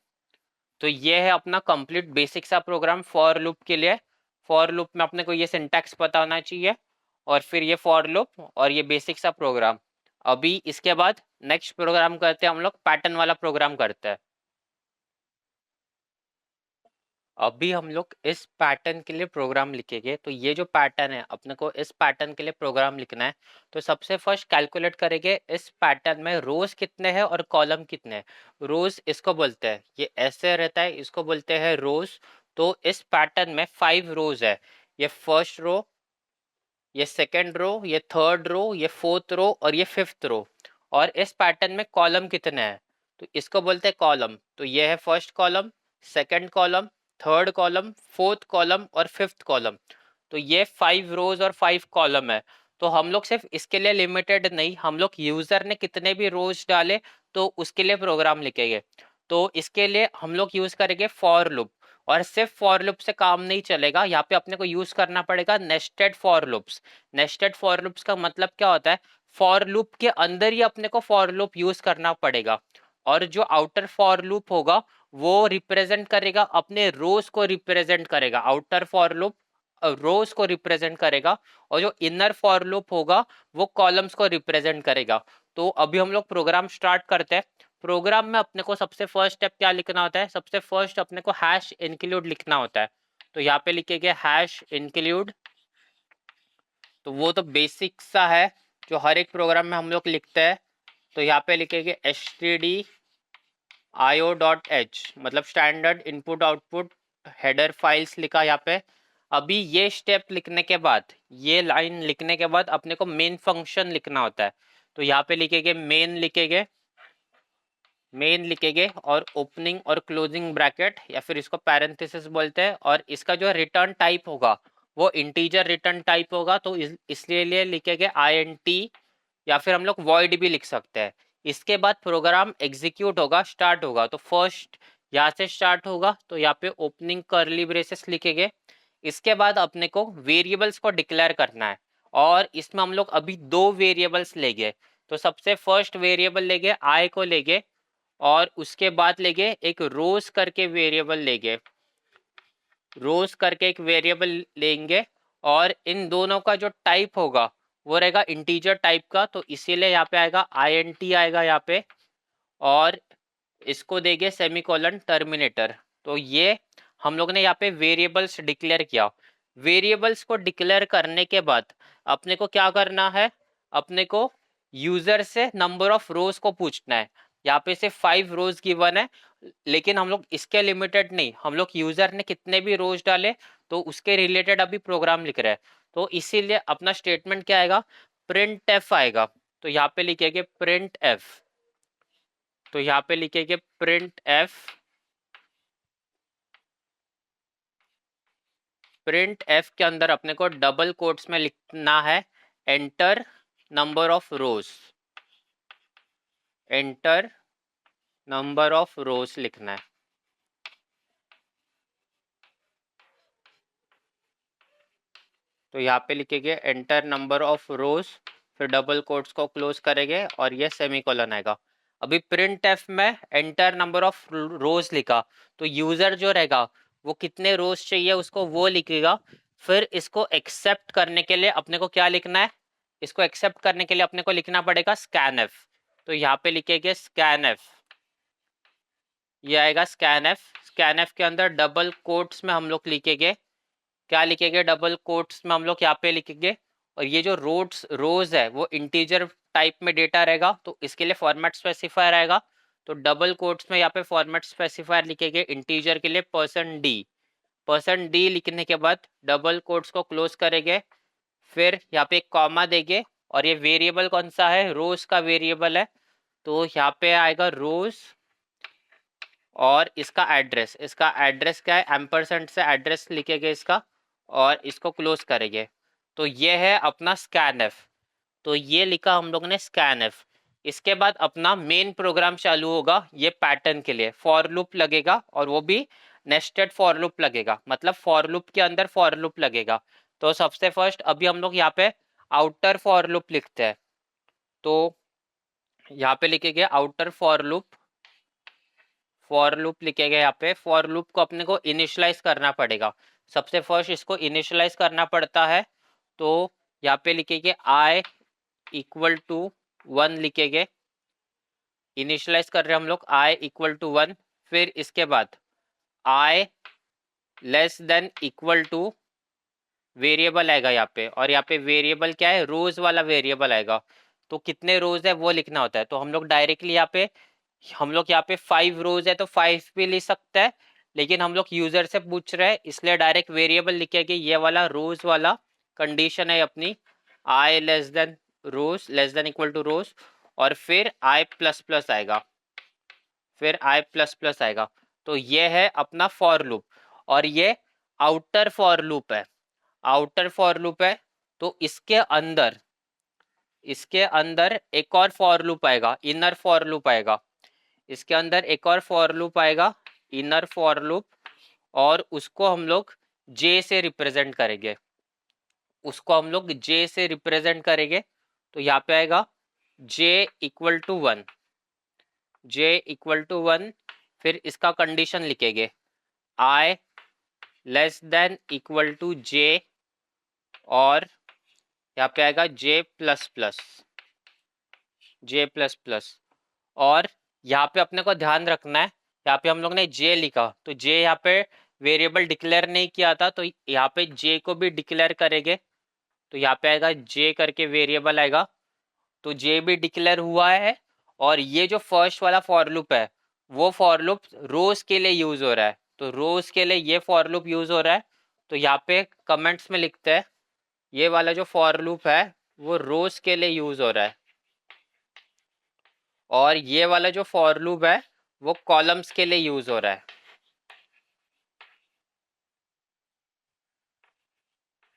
S1: तो ये है अपना कंप्लीट बेसिक सा प्रोग्राम फॉर लूप के लिए। फॉर लूप में अपने को ये सिंटैक्स पता होना चाहिए, और फिर ये फॉर लूप और ये बेसिक सा प्रोग्राम। अभी इसके बाद नेक्स्ट प्रोग्राम करते हैं हम लोग, पैटर्न वाला प्रोग्राम करते हैं। अभी हम लोग इस पैटर्न के लिए प्रोग्राम लिखेंगे। तो ये जो पैटर्न है अपने को इस पैटर्न के लिए प्रोग्राम लिखना है। तो सबसे फर्स्ट कैलकुलेट करेंगे इस पैटर्न में रोज कितने हैं और कॉलम कितने हैं। रोज इसको बोलते हैं, ये ऐसे रहता है, इसको बोलते हैं रोज। तो इस पैटर्न में 5 रोज है। ये फर्स्ट रो, ये सेकेंड रो, ये थर्ड रो, ये फोर्थ रो और ये फिफ्थ रो। और इस पैटर्न में कॉलम कितने हैं तो इसको बोलते हैं कॉलम। तो ये है first column, second column, third column, fourth column और फिफ्थ कॉलम। तो ये 5 रोज और 5 कॉलम है। तो हम लोग सिर्फ इसके लिए लिमिटेड नहीं, हम लोग यूजर ने कितने भी रोज डाले तो उसके लिए प्रोग्राम लिखेंगे। तो इसके लिए हम लोग यूज करेंगे फॉर लूप। और सिर्फ फॉर लूप से काम नहीं चलेगा, यहाँ पे अपने को यूज करना पड़ेगा nested for loops. Nested for loops का मतलब क्या होता है, फॉर लूप के अंदर ही अपने को फॉर लूप यूज करना पड़ेगा। और जो आउटर फॉर लूप होगा वो रिप्रेजेंट करेगा अपने रोज को, रिप्रेजेंट करेगा आउटर फॉर लूप रोज को रिप्रेजेंट करेगा, और जो इनर फॉर लूप होगा वो कॉलम्स को रिप्रेजेंट करेगा। तो अभी हम लोग प्रोग्राम स्टार्ट करते हैं। प्रोग्राम में अपने को सबसे फर्स्ट स्टेप क्या लिखना होता है, सबसे फर्स्ट अपने को हैश इंक्लूड लिखना होता है। तो यहाँ पे लिखेंगे हैश इंक्लूड। तो वो तो बेसिक सा है जो हर एक प्रोग्राम में हम लोग लिखते हैं। तो यहाँ पे लिखेंगे stdio.h, मतलब standard input output header files लिखा यहाँ पे। अभी ये स्टेप लिखने के बाद, ये लाइन लिखने के बाद अपने को मेन फंक्शन लिखना होता है। तो यहाँ पे लिखेंगे मेन, लिखेंगे मेन लिखेंगे और ओपनिंग और क्लोजिंग ब्रैकेट या फिर इसको पैरेंथेसिस बोलते हैं। और इसका जो रिटर्न टाइप होगा वो इंटीजर रिटर्न टाइप होगा, तो इसलिए लिखेंगे INT, या फिर हम लोग वॉइड भी लिख सकते हैं। इसके बाद प्रोग्राम एग्जीक्यूट होगा, स्टार्ट होगा। तो फर्स्ट यहाँ से स्टार्ट होगा, तो यहाँ पे ओपनिंग कर्ली ब्रेसेस लिखेंगे। इसके बाद अपने को वेरिएबल्स को डिक्लेयर करना है, और इसमें हम लोग अभी 2 वेरिएबल्स लेंगे। तो सबसे फर्स्ट वेरिएबल लेंगे आई को लेंगे, और उसके बाद लेंगे एक रोज करके वेरिएबल लेंगे, रोज करके एक वेरिएबल लेंगे। और इन दोनों का जो टाइप होगा वो रहेगा इंटीजर टाइप का, तो इसीलिए यहाँ पे आएगा INT आएगा यहाँ पे। और इसको देंगे सेमीकोलन टर्मिनेटर। तो ये हम लोग ने यहाँ पे वेरिएबल्स डिक्लेयर किया। वेरिएबल्स को डिक्लेयर करने के बाद अपने को क्या करना है, अपने को यूजर से नंबर ऑफ रोज को पूछना है। यहाँ पे से 5 रोज गिवन है, लेकिन हम लोग इसके लिमिटेड नहीं, हम लोग यूजर ने कितने भी रोज डाले तो उसके रिलेटेड अभी प्रोग्राम लिख रहे हैं। तो इसीलिए अपना स्टेटमेंट क्या आएगा, प्रिंट एफ आएगा। तो यहाँ पे लिखेंगे प्रिंट एफ। तो यहाँ पे लिखेंगे प्रिंट एफ। प्रिंट एफ के अंदर अपने को डबल कोट्स में लिखना है enter number of rose, enter number of रोज लिखना है। तो यहाँ पे लिखेंगे एंटर नंबर ऑफ रोज, फिर डबल कोट्स को क्लोज करेंगे और ये सेमीकोलन आएगा। अभी प्रिंट एफ में एंटर नंबर ऑफ रोज लिखा, तो यूजर जो रहेगा वो कितने रोज चाहिए उसको वो लिखेगा। फिर इसको एक्सेप्ट करने के लिए अपने को क्या लिखना है, इसको एक्सेप्ट करने के लिए अपने को लिखना पड़ेगा स्कैन एफ। तो यहाँ पे लिखेंगे स्कैन एफ, ये आएगा स्कैन एफ। स्कैन एफ के अंदर डबल कोट्स में हम लोग लिखेंगे, क्या लिखेंगे, डबल कोट्स में हम लोग यहाँ पे लिखेंगे। और ये जो रोज है वो इंटीजर टाइप में डेटा रहेगा, तो इसके लिए फॉर्मेट स्पेसिफायर आएगा। तो डबल कोट्स में यहाँ पे फॉर्मेट स्पेसिफायर लिखेंगे इंटीजर के लिए %d। %d लिखने के बाद डबल कोट्स को क्लोज करेंगे, फिर यहाँ पे एक कॉमा देंगे। और ये वेरिएबल कौन सा है, रोज का वेरिएबल है। तो यहाँ पे आएगा रोज, और इसका एड्रेस क्या है, एम्परसेंट से एड्रेस लिखेंगे इसका और इसको क्लोज करेंगे। तो ये है अपना स्कैन एफ। तो ये लिखा हम लोग ने स्कैन एफ। इसके बाद अपना मेन प्रोग्राम चालू होगा। ये पैटर्न के लिए फॉर लूप लगेगा और वो भी नेस्टेड फॉर लूप लगेगा, मतलब फॉर लूप के अंदर फॉर लूप लगेगा। तो सबसे फर्स्ट अभी हम लोग यहाँ पे आउटर फॉर लूप लिखते हैं। तो यहाँ पे लिखेंगे आउटर फॉर लूप लिखेंगे। यहाँ पे फॉर लूप को अपने को इनिशियलाइज करना पड़ेगा। सबसे फर्स्ट इसको इनिशियलाइज करना पड़ता है। तो यहाँ पे लिखेंगे आई इक्वल टू 1 लिखेंगे। इनिशियलाइज कर रहे हैं हम लोग आई इक्वल टू 1। फिर इसके बाद i less than equal to variable आएगा यहाँ पे, और यहाँ पे वेरिएबल क्या है, रोज वाला वेरिएबल आएगा। तो कितने रोज है वो लिखना होता है। तो हम लोग डायरेक्टली यहाँ पे 5 रोज है तो 5 भी लिख सकते हैं, लेकिन हम लोग यूजर से पूछ रहे हैं इसलिए डायरेक्ट वेरिएबल लिखेंगे। ये वाला रोज वाला कंडीशन है अपनी, आई less than equal two rows, और फिर आई प्लस प्लस आएगा, तो ये है अपना फॉर लूप। और ये आउटर फॉर लूप है, तो इसके अंदर एक और फॉर लूप आएगा, इनर फॉर लूप आएगा। इसके अंदर एक और फॉर लूप आएगा, इनर फॉर लूप, और उसको हम लोग जे से रिप्रेजेंट करेंगे। तो यहाँ पे आएगा जे इक्वल टू 1, फिर इसका कंडीशन लिखेंगे आई लेस देन इक्वल टू जे, और यहाँ पे आएगा जे प्लस प्लस। और यहाँ पे अपने को ध्यान रखना है, यहाँ पे हम लोग ने जे लिखा तो जे यहाँ पे वेरिएबल डिक्लेयर नहीं किया था, तो यहाँ पे जे को भी डिक्लेयर करेंगे। तो यहाँ पे आएगा जे करके वेरिएबल आएगा, तो जे भी डिक्लेयर हुआ है। और ये जो फर्स्ट वाला फॉर लूप है वो फॉर लूप रोज के लिए यूज हो रहा है, तो रोज के लिए ये फॉर लूप यूज हो रहा है। तो यहाँ पे कमेंट्स में लिखते हैं ये वाला जो फॉर लूप है वो रोज के लिए यूज हो रहा है, और ये वाला जो फॉर लूप है वो कॉलम्स के लिए यूज हो रहा है।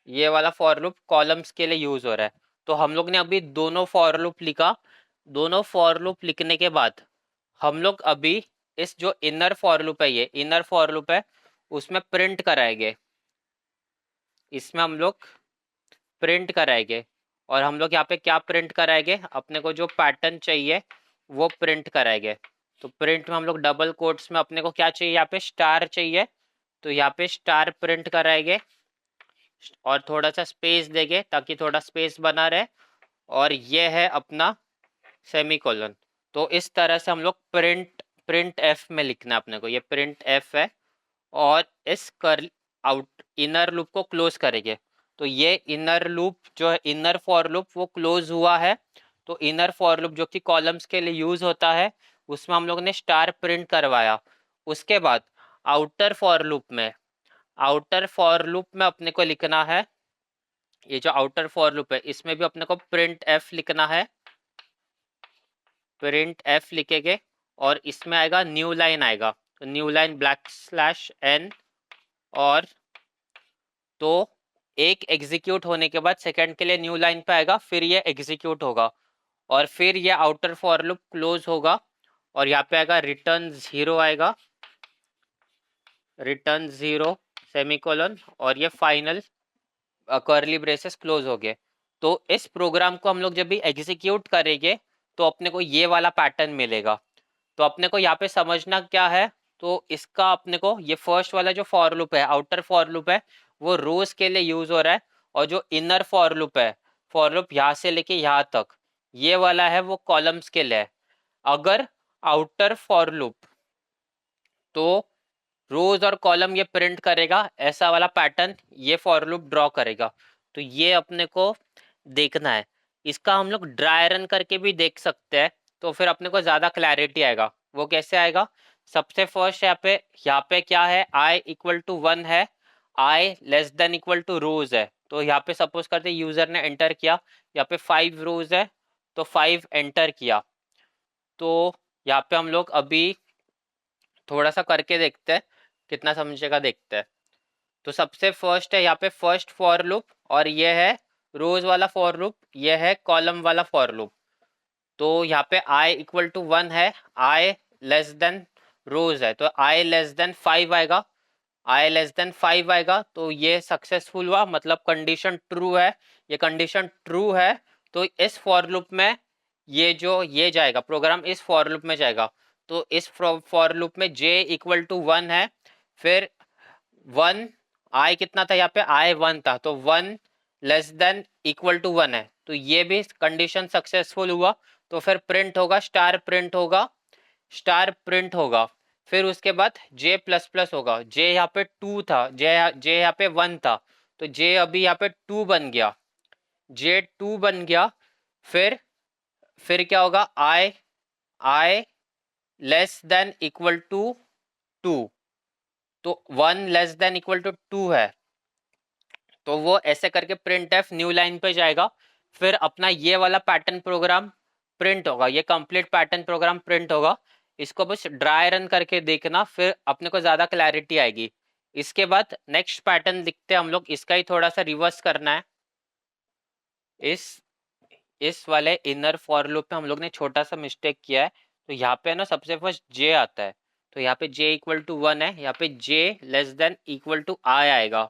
S1: ये वाला फॉर लूप कॉलम्स के लिए यूज हो रहा है। तो हम लोग ने अभी दोनों फॉर लूप लिखा। दोनों फॉर लूप लिखने के बाद हम लोग अभी इस जो इनर फॉर लूप है, ये इनर फॉर लूप है, उसमें प्रिंट कराएंगे। इसमें हम लोग प्रिंट कराएंगे, और हम लोग यहाँ पे क्या प्रिंट कराएंगे, अपने को जो पैटर्न चाहिए वो प्रिंट कराएंगे। तो प्रिंट में हम लोग डबल कोट्स में अपने को क्या चाहिए, यहाँ पे स्टार चाहिए, तो यहाँ पे स्टार प्रिंट कराएंगे और थोड़ा सा स्पेस देंगे ताकि थोड़ा स्पेस बना रहे, और ये है अपना सेमीकोलन। तो इस तरह से हम लोग प्रिंट एफ में लिखना है अपने को, ये प्रिंट एफ है। और इस कर आउट इनर लूप को क्लोज करेंगे। तो ये इनर लूप जो है, इनर फॉर लूप, वो क्लोज हुआ है। तो इनर फॉर लूप जो कि कॉलम्स के लिए यूज होता है, उसमें हम लोग ने स्टार प्रिंट करवाया। उसके बाद आउटर फॉर लूप में अपने को लिखना है, ये जो आउटर फॉर लूप है इसमें भी अपने को प्रिंट एफ लिखना है। प्रिंट एफ लिखेंगे और इसमें आएगा न्यू लाइन आएगा, तो न्यू लाइन \n। और तो एक एग्जीक्यूट होने के बाद सेकंड के लिए न्यू लाइन पे आएगा, फिर ये एग्जीक्यूट होगा, और फिर ये आउटर फॉर लूप क्लोज होगा। और यहाँ पे आएगा रिटर्न जीरो सेमीकोलन, और ये फाइनल कर्ली ब्रेसेस क्लोज हो गए। तो इस प्रोग्राम को हम लोग जब भी एग्जीक्यूट करेंगे तो अपने को ये वाला पैटर्न मिलेगा। तो अपने को यहाँ पे समझना क्या है, तो इसका अपने को ये फर्स्ट वाला जो फॉर लूप है, आउटर फॉर लूप है, वो रोज के लिए यूज हो रहा है, और जो इनर फॉर लूप है, फॉर लूप यहाँ से लेके यहाँ तक, ये वाला है वो कॉलम्स के लिए है। अगर आउटर फॉर लूप तो रोज और कॉलम ये प्रिंट करेगा, ऐसा वाला पैटर्न ये फॉर लूप ड्रॉ करेगा। तो ये अपने को देखना है। इसका हम लोग ड्राई रन करके भी देख सकते हैं, तो फिर अपने को ज्यादा क्लैरिटी आएगा। वो कैसे आएगा, सबसे फर्स्ट यहाँ पे क्या है, आई इक्वल टू 1 है, आई less than equal two rows है। तो यहाँ पे सपोज करते यूजर ने एंटर किया, यहाँ पे 5 रोज है तो 5 एंटर किया। तो यहाँ पे हम लोग अभी थोड़ा सा करके देखते हैं कितना समझेगा, देखते हैं। तो सबसे फर्स्ट है यहाँ पे फर्स्ट फॉर लूप, और ये है रोज वाला फॉर लूप, ये है कॉलम वाला फॉर लूप। तो यहाँ पे i इक्वल टू 1 है, i लेस देन रोज है, तो i लेस देन 5 आएगा, i लेस देन 5 आएगा, तो ये सक्सेसफुल हुआ, मतलब कंडीशन ट्रू है। ये कंडीशन ट्रू है तो इस फॉर लूप में ये जाएगा, प्रोग्राम इस फॉर लूप में जाएगा। तो इस फॉर लूप में j इक्वल टू 1 है, फिर 1, i कितना था यहाँ पे, i 1 था, तो 1 लेस देन इक्वल टू 1 है, तो ये भी कंडीशन सक्सेसफुल हुआ। तो फिर प्रिंट होगा, स्टार प्रिंट होगा, स्टार प्रिंट होगा। फिर उसके बाद j प्लस प्लस होगा, j यहाँ पे 2 था, j यहाँ पे 1 था, तो j अभी यहाँ पे 2 बन गया, j 2 बन गया। फिर क्या होगा, i less than equal to 2, तो 1 लेस देन इक्वल टू 2 है, तो वो ऐसे करके प्रिंट एफ न्यू लाइन पे जाएगा। फिर अपना ये वाला पैटर्न प्रोग्राम प्रिंट होगा, ये कंप्लीट पैटर्न प्रोग्राम प्रिंट होगा। इसको बस ड्राई रन करके देखना, फिर अपने को ज्यादा क्लैरिटी आएगी। इसके बाद नेक्स्ट पैटर्न लिखते हैं हम लोग, इसका ही थोड़ा सा रिवर्स करना है। इस वाले इनर फॉर लूप में हम लोग ने छोटा सा मिस्टेक किया है, तो यहाँ पे ना सबसे फर्स्ट जे आता है, तो यहाँ पे जे इक्वल टू 1 है, यहाँ पे जे less than equal to i आएगा,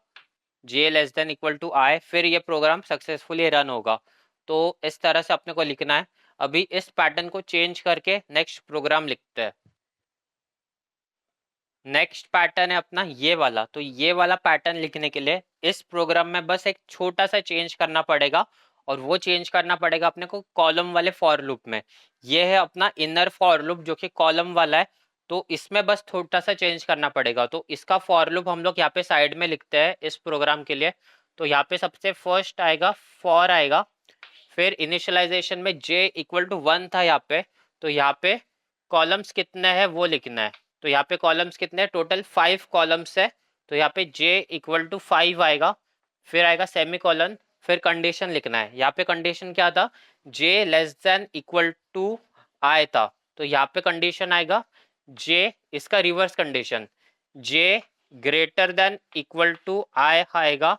S1: जे लेस देन इक्वल टू आई, फिर ये प्रोग्राम सक्सेसफुली रन होगा। तो इस तरह से अपने को लिखना है। अभी इस पैटर्न को चेंज करके नेक्स्ट प्रोग्राम लिखते हैं। नेक्स्ट पैटर्न है अपना ये वाला, तो ये वाला पैटर्न लिखने के लिए इस प्रोग्राम में बस एक छोटा सा चेंज करना पड़ेगा, और वो चेंज करना पड़ेगा अपने को कॉलम वाले फॉर लूप में। ये है अपना इनर फॉर लूप जो कि कॉलम वाला है, तो इसमें बस छोटा सा चेंज करना पड़ेगा। तो इसका फॉर लूप हम लोग यहाँ पे साइड में लिखते हैं इस प्रोग्राम के लिए। तो यहाँ पे सबसे फर्स्ट आएगा फॉर आएगा, फिर इनिशियलाइजेशन में j इक्वल टू 1 था यहाँ पे, तो यहाँ पे कॉलम्स कितने हैं वो लिखना है। तो यहाँ पे कॉलम्स कितने हैं, टोटल 5 कॉलम्स है, तो यहाँ पे j इक्वल टू 5 आएगा, फिर आएगा सेमी कॉलन, फिर कंडीशन लिखना है। यहाँ पे कंडीशन क्या था, j less than equal to i था, तो यहाँ पे कंडीशन आएगा j, इसका reverse condition j greater than equal to i आएगा,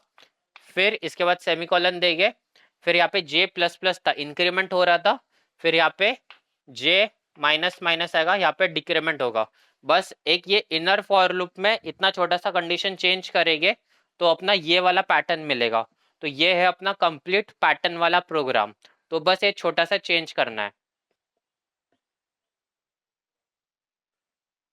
S1: फिर इसके बाद सेमी कॉलन देंगे, फिर यहाँ पे j प्लस प्लस था, इंक्रीमेंट हो रहा था, फिर यहाँ पे j माइनस माइनस आएगा, यहाँ पे डिक्रीमेंट होगा। बस एक ये इनर फॉर लूप में इतना छोटा सा कंडीशन चेंज करेंगे तो अपना ये वाला पैटर्न मिलेगा। तो ये है अपना कंप्लीट पैटर्न वाला प्रोग्राम, तो बस ये छोटा सा चेंज करना है।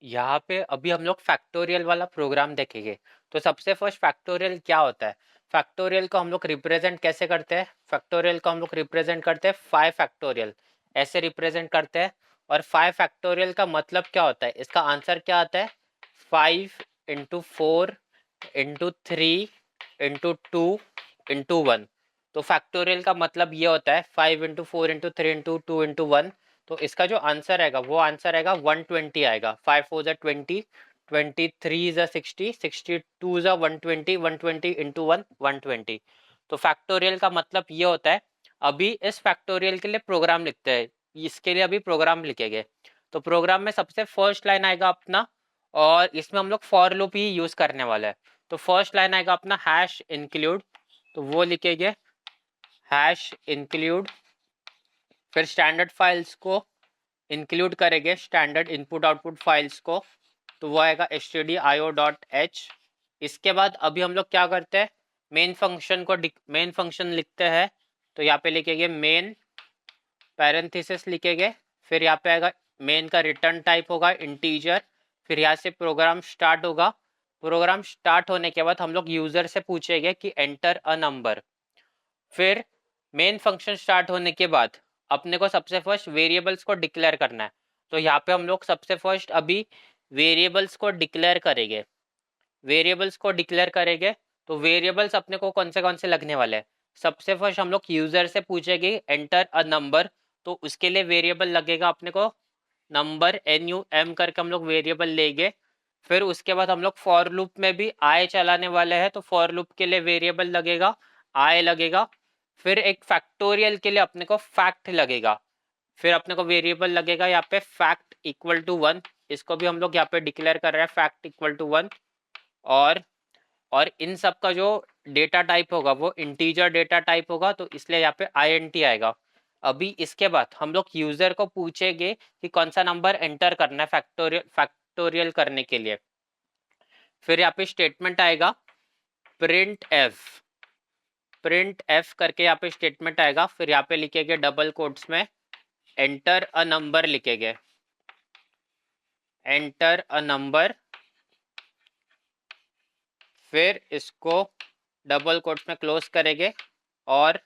S1: यहाँ पे अभी हम लोग फैक्टोरियल वाला प्रोग्राम देखेंगे। तो सबसे फर्स्ट फैक्टोरियल क्या होता है, फैक्टोरियल को हम लोग रिप्रेजेंट कैसे करते हैं, फैक्टोरियल को हम लोग रिप्रेजेंट करते हैं 5 फैक्टोरियल, ऐसे रिप्रेजेंट करते हैं। और 5 फैक्टोरियल का मतलब क्या होता है, इसका आंसर क्या आता है, 5 इंटू 4 इंटू 3 इंटू 2 इंटू 1। तो फैक्टोरियल का मतलब ये होता है 5 इंटू 4 इंटू 3 इंटू 2 इंटू 1। तो इसका जो आंसर आएगा वो आंसर आएगा 120 आएगा, 5 4 जा 20, 23 जा 60, 62 जा 120, 120 इंटू 1 120। तो फैक्टोरियल का मतलब ये होता है। अभी इस फैक्टोरियल के लिए प्रोग्राम लिखते हैं, इसके लिए अभी प्रोग्राम लिखेंगे। तो प्रोग्राम में सबसे फर्स्ट लाइन आएगा अपना, और इसमें हम लोग फॉर लूप ही यूज करने वाला है। तो फर्स्ट लाइन आएगा अपना हैश इंक्लूड, तो वो लिखेंगे हैश इंक्लूड, फिर स्टैंडर्ड फाइल्स को इंक्लूड करेंगे, स्टैंडर्ड इनपुट आउटपुट फाइल्स को, तो वो आएगा stdio.h। इसके बाद अभी हम लोग क्या करते हैं, मेन फंक्शन लिखते हैं। तो यहाँ पे लिखेंगे मेन, पैरेंथेसिस लिखेंगे, फिर यहाँ पे आएगा मेन का रिटर्न टाइप होगा इंटीजर, फिर यहाँ से प्रोग्राम स्टार्ट होगा। प्रोग्राम स्टार्ट होने के बाद हम लोग यूजर से पूछेंगे कि एंटर अ नंबर। फिर मेन फंक्शन स्टार्ट होने के बाद अपने को सबसे फर्स्ट वेरिएबल्स को डिक्लेयर करना है। तो यहाँ पे हम लोग सबसे फर्स्ट अभी वेरिएबल्स को डिक्लेयर करेंगे, वेरिएबल्स को डिक्लेयर करेंगे। तो वेरिएबल्स अपने को कौन से लगने वाले हैं, सबसे फर्स्ट हम लोग यूजर से पूछेंगे एंटर अ नंबर, तो उसके लिए वेरिएबल लगेगा अपने को नंबर, NUM करके हम लोग वेरिएबल लेंगे। फिर उसके बाद हम लोग फॉर लूप में भी आई चलाने वाले हैं, तो फॉर लूप के लिए वेरिएबल लगेगा आई लगेगा। फिर एक फैक्टोरियल के लिए अपने को फैक्ट लगेगा, फिर अपने को वेरिएबल लगेगा यहाँ पे फैक्ट इक्वल टू 1, इसको भी हम लोग यहाँ पे डिक्लेयर कर रहे हैं फैक्ट इक्वल टू 1। और और इन सब का जो डेटा टाइप होगा वो इंटीजर डेटा टाइप होगा, तो इसलिए यहाँ पे INT आएगा। अभी इसके बाद हम लोग यूजर को पूछेंगे कि कौन सा नंबर एंटर करना है फैक्टोरियल करने के लिए। फिर यहाँ पे स्टेटमेंट आएगा प्रिंट एफ करके यहाँ पे स्टेटमेंट आएगा। फिर यहाँ पे लिखेंगे डबल कोट्स में एंटर अ नंबर, लिखेंगे एंटर अ नंबर, फिर इसको डबल कोट्स में क्लोज करेंगे और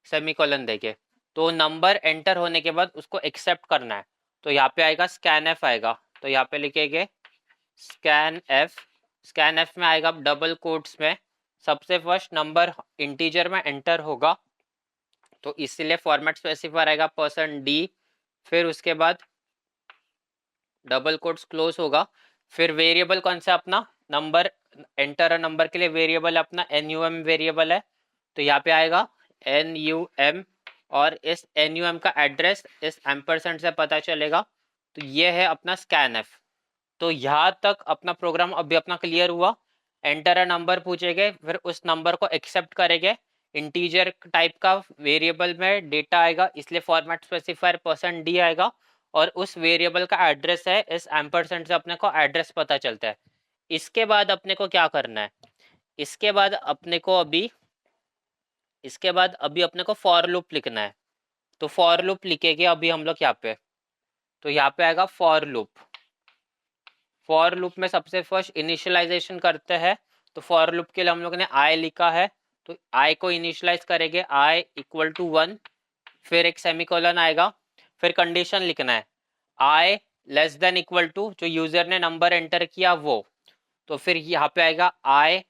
S1: सेमीकोलन देंगे। तो नंबर एंटर होने के बाद उसको एक्सेप्ट करना है, तो यहाँ पे आएगा स्कैन एफ आएगा। तो यहाँ पे लिखेंगे स्कैन एफ में आएगा डबल कोट्स में सबसे फर्स्ट नंबर इंटीजर में एंटर होगा, तो इसीलिए फॉर्मेट स्पेसिफायर आएगा %d। फिर उसके बाद डबल कोट्स क्लोज होगा। फिर वेरिएबल कौन सा अपना नंबर एंटर नंबर के लिए वेरिएबल अपना NUM वेरिएबल है, तो यहाँ पे आएगा NUM और इस NUM का एड्रेस इस एम्परसेंड से पता चलेगा। तो ये है अपना स्कैन एफ। तो यहाँ तक अपना प्रोग्राम अभी अपना क्लियर हुआ। एंटर अ नंबर पूछेंगे, फिर उस नंबर को एक्सेप्ट करेंगे, इंटीजर टाइप का वेरिएबल में डेटा आएगा इसलिए फॉर्मेट स्पेसिफायर %d आएगा, और उस वेरिएबल का एड्रेस है इस एम्परसेंड से अपने को एड्रेस पता चलता है। इसके बाद अपने को क्या करना है, इसके बाद अभी अपने को फॉर लूप लिखना है। तो फॉर लूप लिखेंगे अभी हम लोग यहाँ पे, तो यहाँ पे आएगा फॉर लूप में सबसे फर्स्ट इनिशियलाइजेशन करते हैं। तो फॉर लूप के लिए हम लोग ने i लिखा है, तो i को इनिशियलाइज करेंगे i इक्वल टू 1, फिर एक सेमीकोलन आएगा, फिर कंडीशन लिखना है i less than equal to जो यूजर ने नंबर एंटर किया वो, तो फिर यहाँ पे आएगा i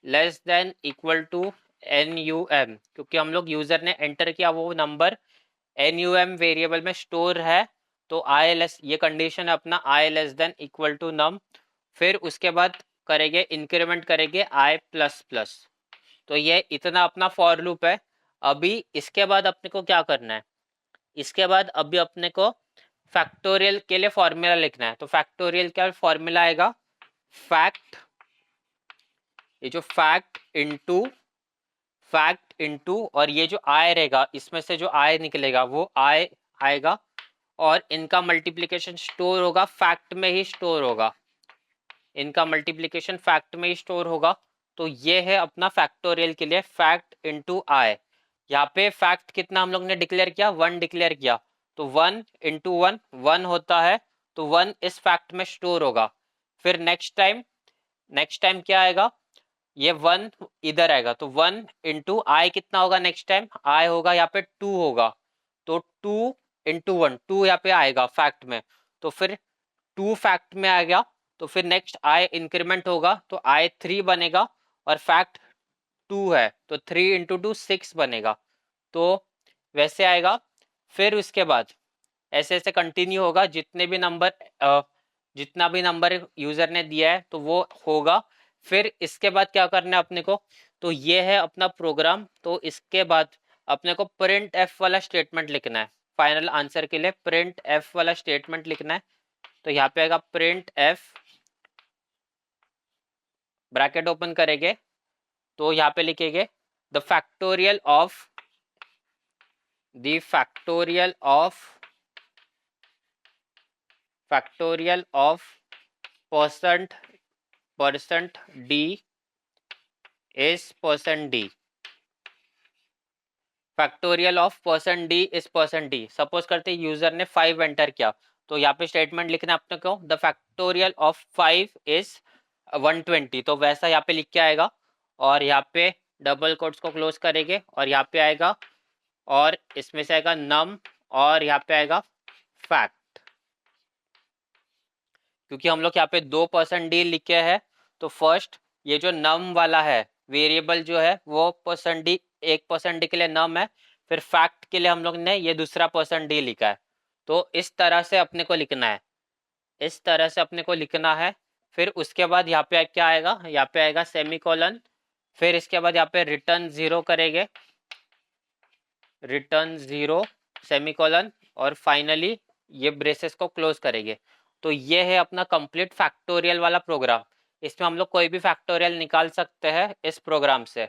S1: less than equal to NUM, क्योंकि हम लोग यूजर ने एंटर किया वो नंबर NUM वेरिएबल में स्टोर है, तो i लेस, ये कंडीशन है अपना i less than equal to num. फिर उसके बाद करेंगे इंक्रीमेंट करेंगे i प्लस प्लस। तो ये इतना अपना फॉर लूप है। अभी इसके बाद अपने को क्या करना है, इसके बाद अभी अपने को फैक्टोरियल के लिए फॉर्मूला लिखना है। तो फैक्टोरियल क्या फॉर्मूला आएगा, फैक्ट, ये जो फैक्ट इनटू और ये जो i रहेगा इसमें से जो i निकलेगा वो i आएगा, और इनका मल्टीप्लिकेशन स्टोर होगा फैक्ट में ही स्टोर होगा, इनका मल्टीप्लिकेशन फैक्ट में ही स्टोर होगा। तो ये है अपना फैक्टोरियल के लिए फैक्ट इनटू i। यहाँ पे फैक्ट कितना हम लोग ने डिक्लेयर किया, 1 डिक्लेयर किया, तो 1 इंटू 1 1 होता है, तो 1 इस फैक्ट में स्टोर होगा। फिर नेक्स्ट टाइम क्या आएगा, ये 1 इधर आएगा, तो 1 इंटू आई कितना होगा, नेक्स्ट टाइम आई होगा यहाँ पे 2 होगा, तो 2 इंटू 1 2 यहाँ पे आएगा फैक्ट में, तो फिर 2 फैक्ट में आ गया, तो फिर नेक्स्ट आई इंक्रीमेंट होगा, तो आई 3 बनेगा, और फैक्ट 2 है तो 3 इंटू 2 6 बनेगा, तो वैसे आएगा। फिर उसके बाद ऐसे ऐसे कंटिन्यू होगा, जितना भी नंबर यूजर ने दिया है तो वो होगा। फिर इसके बाद क्या करना है अपने को, तो ये है अपना प्रोग्राम। तो इसके बाद अपने को प्रिंट एफ वाला स्टेटमेंट लिखना है, फाइनल आंसर के लिए प्रिंट एफ वाला स्टेटमेंट लिखना है। तो यहाँ पे आएगा प्रिंट एफ, ब्रैकेट ओपन करेंगे, तो यहाँ पे लिखेंगे the factorial of percent d is %d, factorial of %d is %d। Suppose करते यूजर ने 5 एंटर किया, तो यहाँ पे स्टेटमेंट लिखना है अपने को द फैक्टोरियल ऑफ 5 इज 120, तो वैसा यहाँ पे लिख के आएगा, और यहाँ पे डबल कोट्स को क्लोज करेंगे, और यहाँ पे आएगा, और इसमें से आएगा नम, और यहाँ पे आएगा फैक्ट। क्योंकि हम लोग यहाँ पे 2% लिखे हैं, तो फर्स्ट ये जो नम वाला है वेरिएबल जो है वो %d 1% के लिए नम है, फिर फैक्ट के लिए हम लोग ने ये दूसरा %d लिखा है। तो इस तरह से अपने को लिखना है, फिर उसके बाद यहाँ पे क्या आएगा, यहाँ पे आएगा सेमीकोलन, फिर इसके बाद यहाँ पे रिटर्न 0 करेंगे, रिटर्न 0 सेमीकोलन, और फाइनली ये ब्रेसेस को क्लोज करेंगे। तो ये है अपना कंप्लीट फैक्टोरियल वाला प्रोग्राम। इसमें हम लोग कोई भी फैक्टोरियल निकाल सकते हैं इस प्रोग्राम से।